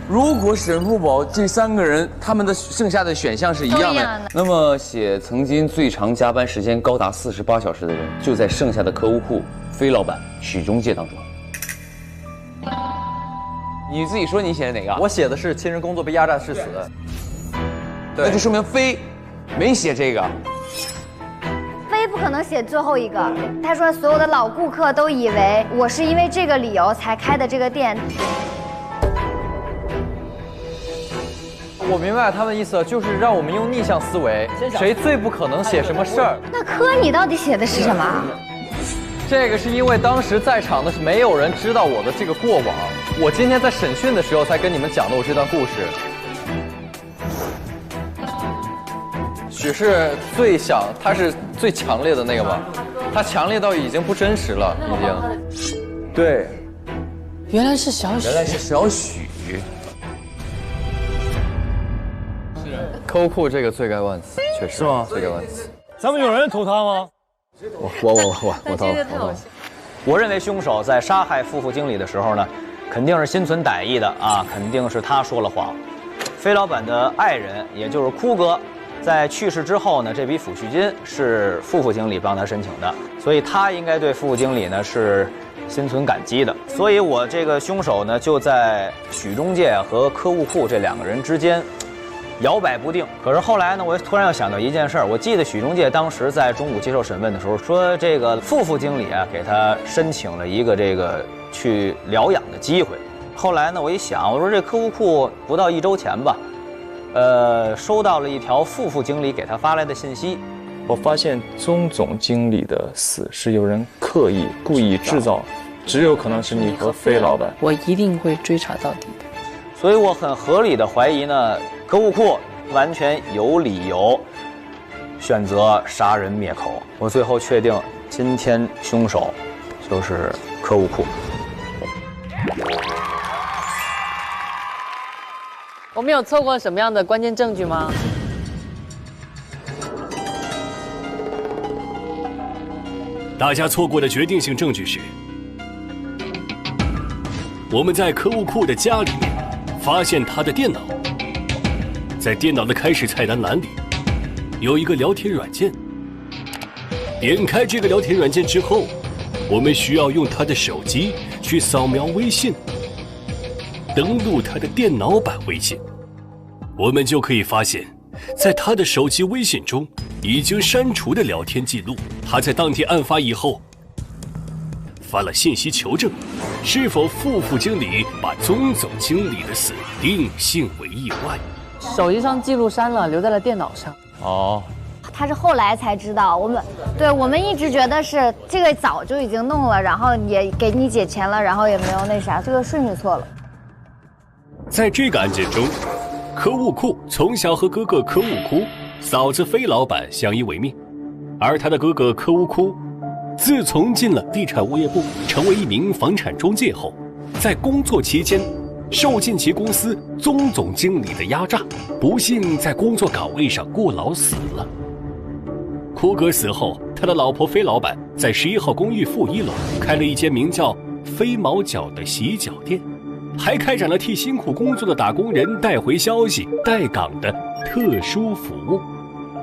如果沈富宝这3个人他们的剩下的选项是一样的，那么写曾经最长加班时间高达48小时的人，就在剩下的客户库飞老板许中介当中。你自己说你写的哪个？我写的是亲人工作被压榨致死。那就说明飞没写这个。飞不可能写最后一个。他说所有的老顾客都以为我是因为这个理由才开的这个店。我明白他们的意思，就是让我们用逆向思维，谁最不可能写什么事儿。那科你到底写的是什么？这个是因为当时在场的是没有人知道我的这个过往，我今天在审讯的时候才跟你们讲的我这段故事。许是他是最强烈的那个吗？他强烈到已经不真实了，已经。对，原来是小许。原来是小许。客户库这个罪该万死，确实是吗？罪该万死。咱们有人投他吗？我投。我认为凶手在杀害付经理的时候呢，肯定是心存歹意的啊，肯定是他说了谎。飞老板的爱人，也就是哭哥，在去世之后呢，这笔抚恤金是付经理帮他申请的，所以他应该对付经理呢是心存感激的。所以我这个凶手呢，就在许中介和客户库这2个人之间摇摆不定。可是后来呢，我突然又想到一件事儿，我记得许中介当时在中午接受审问的时候说，这个付经理啊给他申请了一个这个去疗养的机会。后来呢，我一想，我说这客户库不到1周前吧，收到了一条付经理给他发来的信息。我发现钟总经理的死是有人刻意故意制造，只有可能是你和飞老板。我一定会追查到底的。所以我很合理的怀疑呢，客户库完全有理由选择杀人灭口。我最后确定，今天凶手就是客户库。我们有错过什么样的关键证据吗？大家错过的决定性证据是，我们在客户库的家里面发现他的电脑，在电脑的开始菜单栏里有一个聊天软件。点开这个聊天软件之后，我们需要用他的手机去扫描微信，登录他的电脑版微信，我们就可以发现，在他的手机微信中已经删除的聊天记录，他在当天案发以后发了信息求证，是否付经理把钟总经理的死定性为意外。手机上记录删了，留在了电脑上。哦，他是后来才知道，我们一直觉得是这个早就已经弄了，然后也给你解钱了，然后也没有那啥，这个顺序错了。在这个案件中，柯务库从小和哥哥柯务库、嫂子飞老板相依为命，而他的哥哥柯务库自从进了地产物业部，成为一名房产中介后，在工作期间受尽其公司钟总经理的压榨，不幸在工作岗位上过劳死了。库哥死后，他的老婆飞老板在11号公寓负1楼开了一间名叫飞毛脚的洗脚店，还开展了替辛苦工作的打工人带回消息、带岗的特殊服务。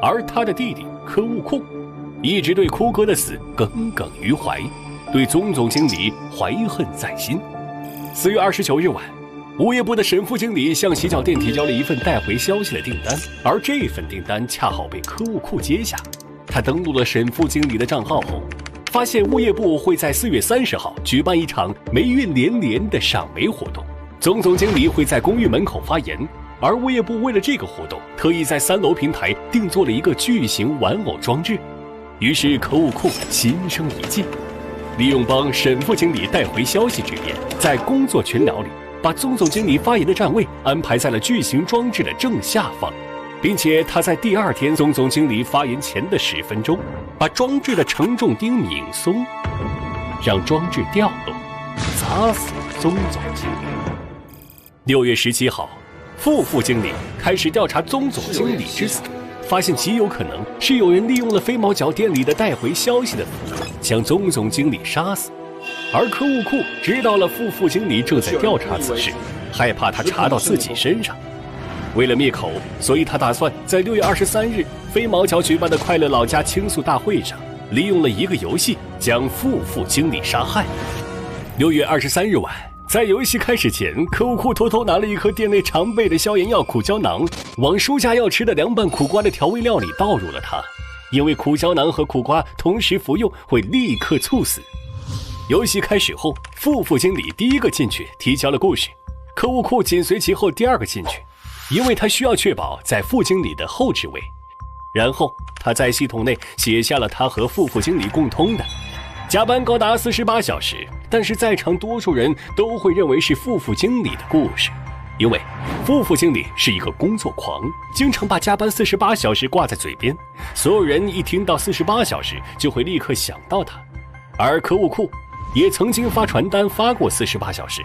而他的弟弟柯务库一直对库哥的死耿耿于怀，对钟总经理怀恨在心。4月29日晚，物业部的沈副经理向洗脚店提交了一份带回消息的订单，而这份订单恰好被柯务库接下。他登录了沈副经理的账号后，发现物业部会在4月30号举办一场霉运连连的赏煤活动，钟总经理会在公寓门口发言，而物业部为了这个活动，特意在3楼平台定做了一个巨型玩偶装置。于是柯务库心生一计，利用帮沈副经理带回消息之便，在工作群聊里把钟总经理发言的站位安排在了巨型装置的正下方，并且他在第2天钟总经理发言前的10分钟，把装置的承重钉拧松，让装置掉落，砸死钟总经理。6月17号，副经理开始调查钟总经理之死，发现极有可能是有人利用了飞毛脚店里的带回消息的服务，将钟总经理杀死。而柯务库知道了副经理正在调查此事，害怕他查到自己身上。为了灭口，所以他打算在6月23日飞毛桥举办的快乐老家倾诉大会上，利用了一个游戏将副副经理杀害。6月23日晚，在游戏开始前，可恶库偷偷拿了一颗店内常备的消炎药苦胶囊，往书家要吃的凉拌苦瓜的调味料里倒入了它，因为苦胶囊和苦瓜同时服用会立刻猝死。游戏开始后，副副经理第一个进去提交了故事，可恶库紧随其后第二个进去，因为他需要确保在副经理的后置位。然后他在系统内写下了他和副副经理共通的加班高达48小时，但是在场多数人都会认为是副副经理的故事，因为副副经理是一个工作狂，经常把加班48小时挂在嘴边，所有人一听到48小时就会立刻想到他。而可恶库也曾经发传单发过48小时，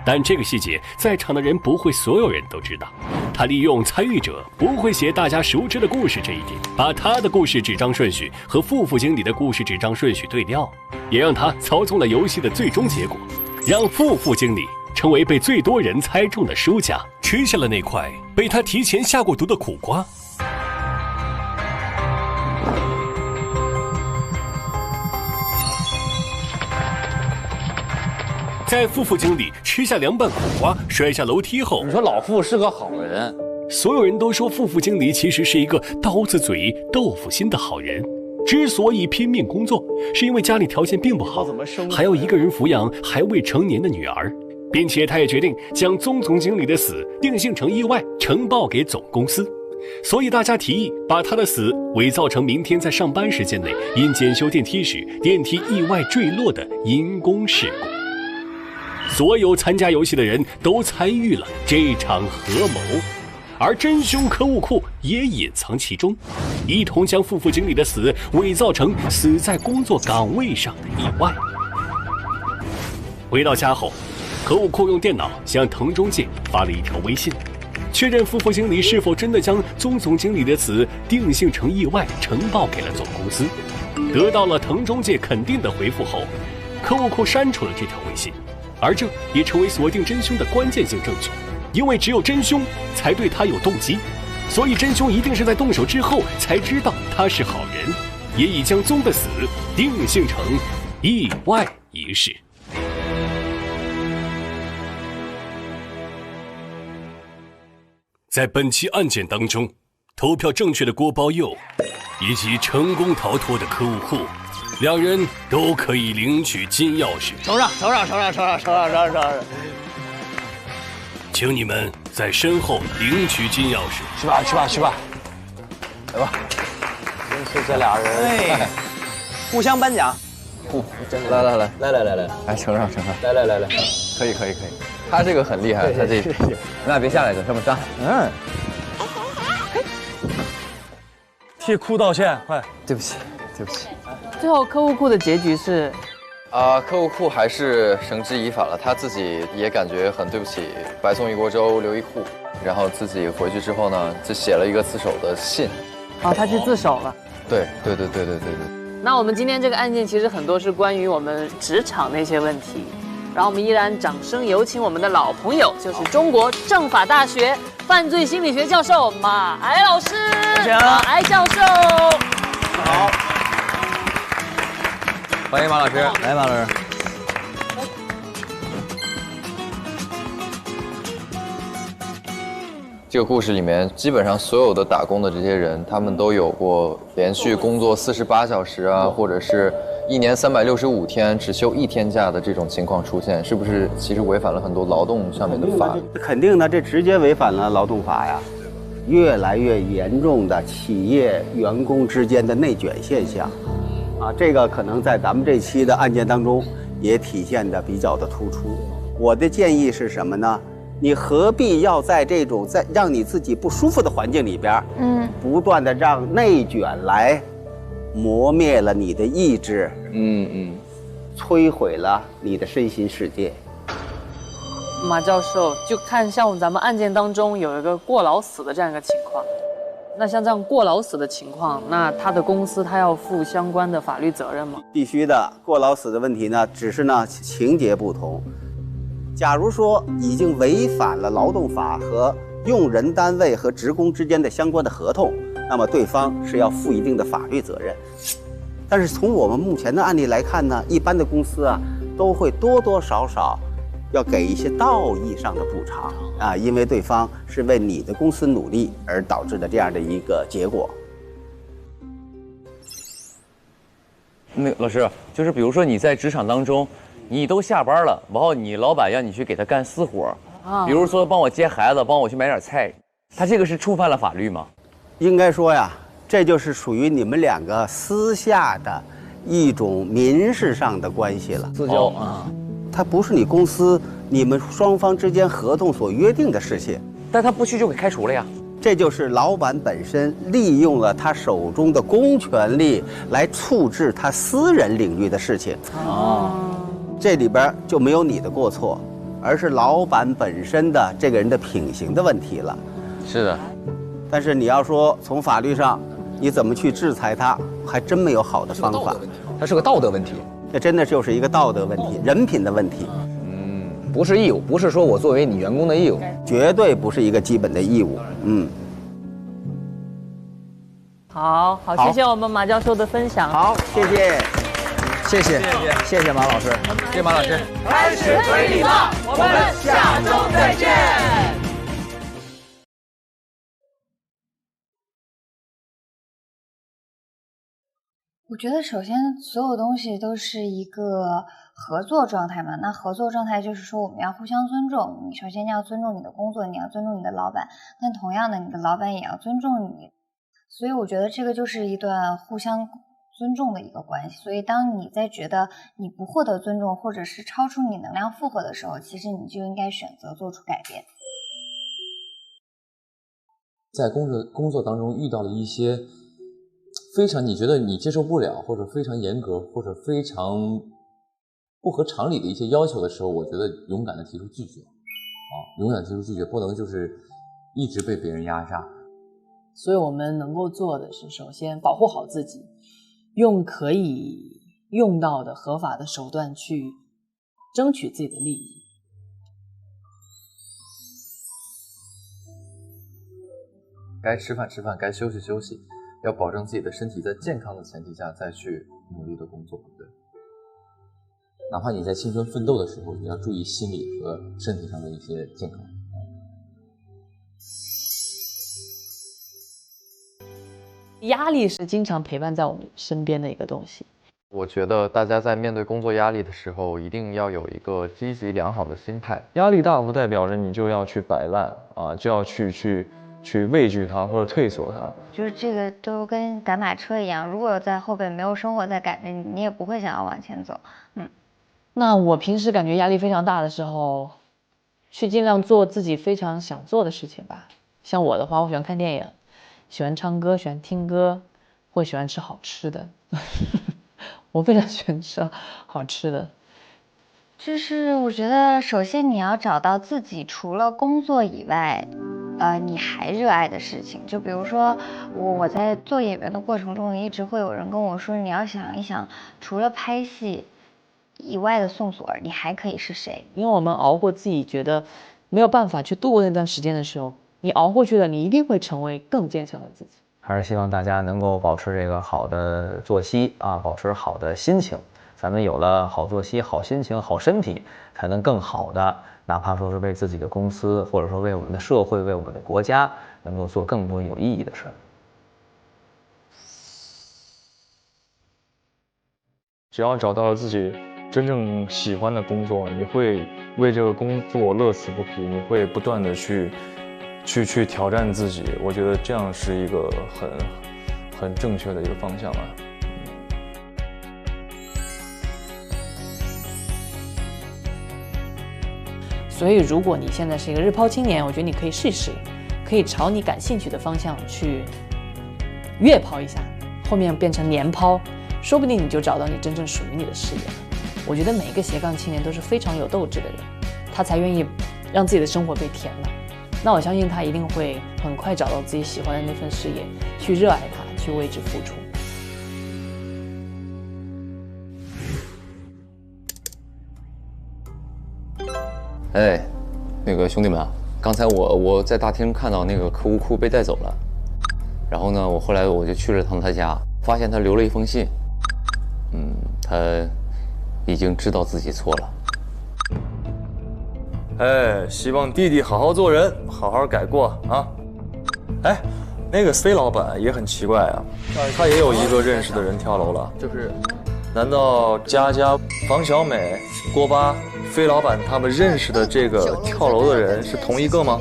但这个细节在场的人不会所有人都知道。他利用参与者不会写大家熟知的故事这一点，把他的故事纸张顺序和副副经理的故事纸张顺序对调，也让他操纵了游戏的最终结果，让副副经理成为被最多人猜中的输家，吃下了那块被他提前下过毒的苦瓜。在副副经理吃下凉拌苦瓜摔下楼梯后，你说老傅是个好人，所有人都说副副经理其实是一个刀子嘴豆腐心的好人。之所以拼命工作，是因为家里条件并不好，还要一个人抚养还未成年的女儿，并且他也决定将宗总经理的死定性成意外呈报给总公司。所以大家提议把他的死伪造成明天在上班时间内因检修电梯时电梯意外坠落的因公事故。所有参加游戏的人都参与了这场合谋，而真凶可恶库也隐藏其中，一同将副副经理的死伪造成死在工作岗位上的意外。回到家后，可恶库用电脑向藤中介发了一条微信，确认副副经理是否真的将宗总经理的死定性成意外呈报给了总公司。得到了藤中介肯定的回复后，可恶库删除了这条微信，而这也成为锁定真凶的关键性证据，因为只有真凶才对他有动机，所以真凶一定是在动手之后才知道他是好人，也已将宗的死定性成意外一事。在本期案件当中，投票正确的郭包佑以及成功逃脱的可恶库，两人都可以领取金钥匙。承让。请你们在身后领取金钥匙。去吧，来吧。真是这俩人，哎，互相颁奖。来，承让。来，可以。他这个很厉害，他这，你俩别下来，就这么站。替库道歉，快！对不起。最后可恶库的结局是，可恶库还是绳之以法了，他自己也感觉很对不起白送一锅粥留一库，然后自己回去之后呢，就写了一个自首的信。他去自首了。对。那我们今天这个案件其实很多是关于我们职场的一些问题，然后我们依然掌声有请我们的老朋友，就是中国政法大学犯罪心理学教授马艾老师。马艾教授，好，欢迎马老师。来，马老师。这个故事里面，基本上所有的打工的这些人，他们都有过连续工作48小时啊，或者是1年365天只休1天假的这种情况出现，是不是其实违反了很多劳动上面的法律？肯定的，这直接违反了劳动法呀。越来越严重的企业员工之间的内卷现象，这个可能在咱们这期的案件当中也体现的比较的突出。我的建议是什么呢？你何必要在这种让你自己不舒服的环境里边，不断的让内卷来磨灭了你的意志，摧毁了你的身心世界。马教授，就看像咱们案件当中有一个过劳死的这样一个情况，那像这样过劳死的情况，那他的公司他要负相关的法律责任吗？必须的，过劳死的问题呢，只是呢情节不同。假如说已经违反了劳动法和用人单位和职工之间的相关的合同，那么对方是要负一定的法律责任。但是从我们目前的案例来看呢，一般的公司啊都会多多少少要给一些道义上的补偿啊，因为对方是为你的公司努力而导致的这样的一个结果。那老师，就是比如说你在职场当中，你都下班了，然后你老板让你去给他干私活，比如说帮我接孩子，帮我去买点菜，他这个是触犯了法律吗？应该说呀，这就是属于你们两个私下的一种民事上的关系了，私交啊。它不是你公司你们双方之间合同所约定的事情，但他不去就给开除了呀。这就是老板本身利用了他手中的公权力来处置他私人领域的事情。这里边就没有你的过错，而是老板本身的这个人的品行的问题了。是的，但是你要说从法律上你怎么去制裁他，还真没有好的方法。它是个道德问题。这真的就是一个道德问题，人品的问题。不是义务，不是说我作为你员工的义务，绝对不是一个基本的义务。好，谢谢我们马教授的分享。好，谢谢，谢谢马老师，谢谢马老师。开始推理吧，我们下周再见。我觉得首先所有东西都是一个合作状态嘛，那合作状态就是说我们要互相尊重，你首先要尊重你的工作，你要尊重你的老板，但同样的你的老板也要尊重你，所以我觉得这个就是一段互相尊重的一个关系。所以当你在觉得你不获得尊重或者是超出你能量负荷的时候，其实你就应该选择做出改变。在工作当中遇到了一些非常你觉得你接受不了，或者非常严格，或者非常不合常理的一些要求的时候，我觉得勇敢的提出拒绝，勇敢地提出拒绝，不能就是一直被别人压榨。所以我们能够做的是，首先保护好自己，用可以用到的合法的手段去争取自己的利益。该吃饭吃饭，该休息休息。要保证自己的身体在健康的前提下再去努力的工作，对。哪怕你在青春奋斗的时候，也要注意心理和身体上的一些健康。压力是经常陪伴在我们身边的一个东西。我觉得大家在面对工作压力的时候，一定要有一个积极良好的心态。压力大不代表着你就要去摆烂啊，就要去畏惧它或者退缩它。就是这个都跟赶马车一样，如果在后边没有生活在赶着你，你也不会想要往前走。那我平时感觉压力非常大的时候，去尽量做自己非常想做的事情吧。像我的话，我喜欢看电影，喜欢唱歌，喜欢听歌，或喜欢吃好吃的。我非常喜欢吃好吃的。就是我觉得，首先你要找到自己除了工作以外，你还热爱的事情。就比如说我在做演员的过程中，一直会有人跟我说，你要想一想，除了拍戏以外的宋索儿，你还可以是谁？因为我们熬过自己觉得没有办法去度过那段时间的时候，你熬过去了，你一定会成为更坚强的自己。还是希望大家能够保持这个好的作息啊，保持好的心情。咱们有了好作息、好心情、好身体，才能更好的，哪怕说是为自己的公司，或者说为我们的社会、为我们的国家，能够做更多有意义的事儿。只要找到了自己真正喜欢的工作，你会为这个工作乐此不疲，你会不断的去挑战自己。我觉得这样是一个很正确的一个方向啊。所以如果你现在是一个日抛青年，我觉得你可以试一试，可以朝你感兴趣的方向去月抛一下，后面变成年抛，说不定你就找到你真正属于你的事业了。我觉得每一个斜杠青年都是非常有斗志的人，他才愿意让自己的生活被填满。那我相信他一定会很快找到自己喜欢的那份事业，去热爱它，去为之付出。哎，那个兄弟们啊，刚才我在大厅看到那个客户库被带走了，然后呢，后来我就去了趟他家，发现他留了一封信。他已经知道自己错了。哎，希望弟弟好好做人，好好改过啊。哎，那个 C 老板也很奇怪啊，他也有一个认识的人跳楼了，就是，难道佳佳、房小美、锅巴、飞老板他们认识的这个跳楼的人是同一个吗？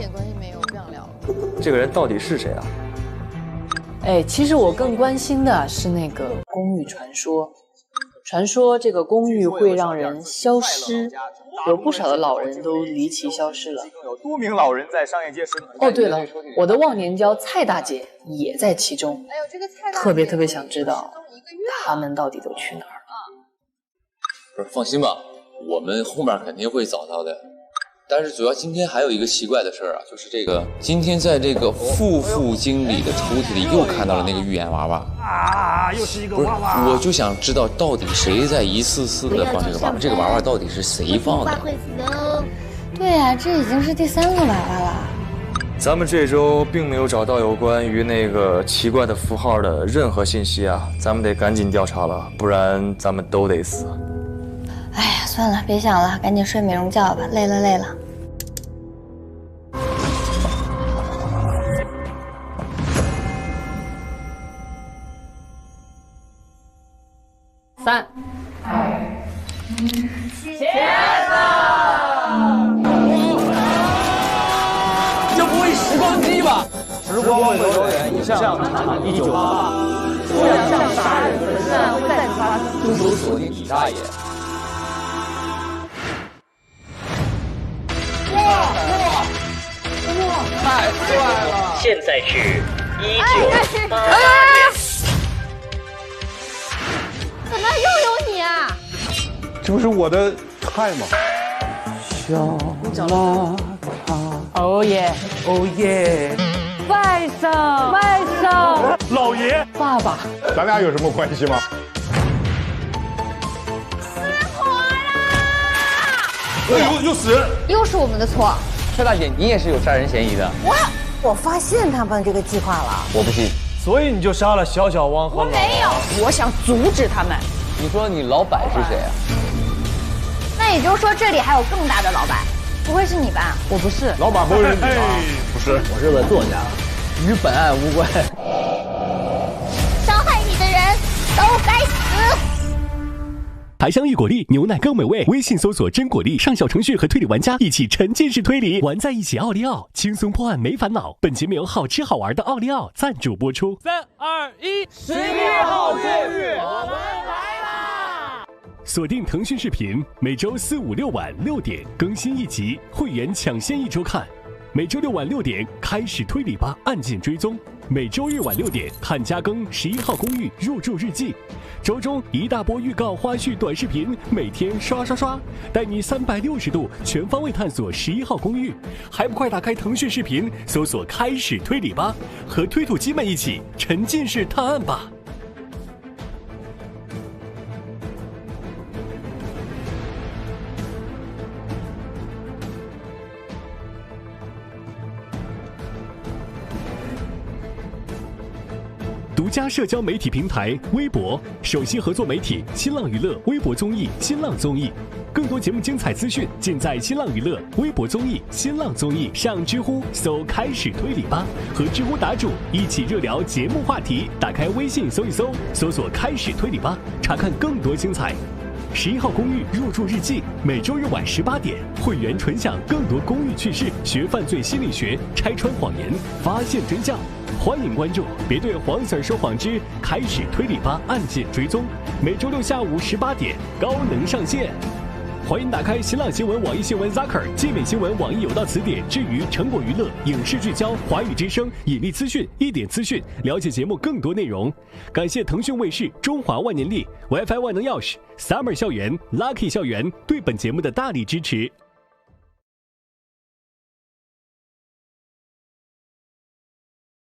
这个人到底是谁啊？哎，其实我更关心的是那个公寓传说。传说这个公寓会让人消失，有不少的老人都离奇消失了。有多名老人在商业街失踪。哦，对了，我的忘年交蔡大姐也在其中。哎呦，这个蔡大姐特别想知道他们到底都去哪儿了。不是，放心吧，我们后面肯定会找到的。但是主要今天还有一个奇怪的事儿啊，就是这个今天在这个副经理的抽屉里又看到了那个预言娃娃啊，又是一个娃娃。不是，我就想知道到底谁在一次次的放这个娃娃，这个娃娃到底是谁放的？对呀，这已经是第3个娃娃了。咱们这周并没有找到有关于那个奇怪的符号的任何信息啊，咱们得赶紧调查了，不然咱们都得死。哎呀，算了，别想了，赶紧睡美容觉吧，累了。3、2、1，茄子！这不会时光机吧？时光会流远，影像1988。不想像杀人存在会再次发生。中途锁定李大爷。哇！太帅了！现在是1988年。怎么又有你啊？这不是我的菜吗？小邋遢，哦耶，哦耶！外甥，老爷，爸爸，咱俩有什么关系吗？哎呦，又死人！又是我们的错。蔡大姐，你也是有杀人嫌疑的。我发现他们这个计划了。我不信。所以你就杀了小小汪和我没有，我想阻止他们。你说你老板是谁啊？那也就是说这里还有更大的老板，不会是你吧？我不是。老板不会是你吧？不是，我是个作家，与本案无关。伤害你的人都该死。还香芋果粒牛奶更美味，微信搜索真果粒，上小程序和推理玩家一起沉浸式推理，玩在一起。奥利奥轻松破案没烦恼。本节目由好吃好玩的奥利奥赞助播出。3、2、1，11月号监狱，我们来啦！锁定腾讯视频，每周4、5、6晚6点更新一集，会员抢先1周看。每周6晚6点开始推理吧，案件追踪。每周日晚6点看加更11号公寓入住日记。周中一大波预告、花絮、短视频，每天刷，带你360度全方位探索11号公寓。还不快打开腾讯视频，搜索开始推理吧，和推土机们一起沉浸式探案吧。独家社交媒体平台微博，首席合作媒体新浪娱乐、微博综艺、新浪综艺。更多节目精彩资讯尽在新浪娱乐、微博综艺、新浪综艺。上知乎搜“开始推理吧”，和知乎答主一起热聊节目话题。打开微信搜一搜，搜索“开始推理吧”，查看更多精彩。11号公寓入住日记，每周日晚18点，会员纯享更多公寓趣事，学犯罪心理学，拆穿谎言，发现真相。欢迎关注，别对黄 Sir 说谎之开始推理吧案件追踪，每周六下午18点高能上线。欢迎打开新浪新闻、网易新闻、Zaker、界面新闻、网易有道词典、至于成果娱乐、影视聚焦、华语之声、引力资讯、一点资讯，了解节目更多内容。感谢腾讯卫视、中华万年历、WiFi 万能钥匙、Summer 校园、Lucky 校园对本节目的大力支持。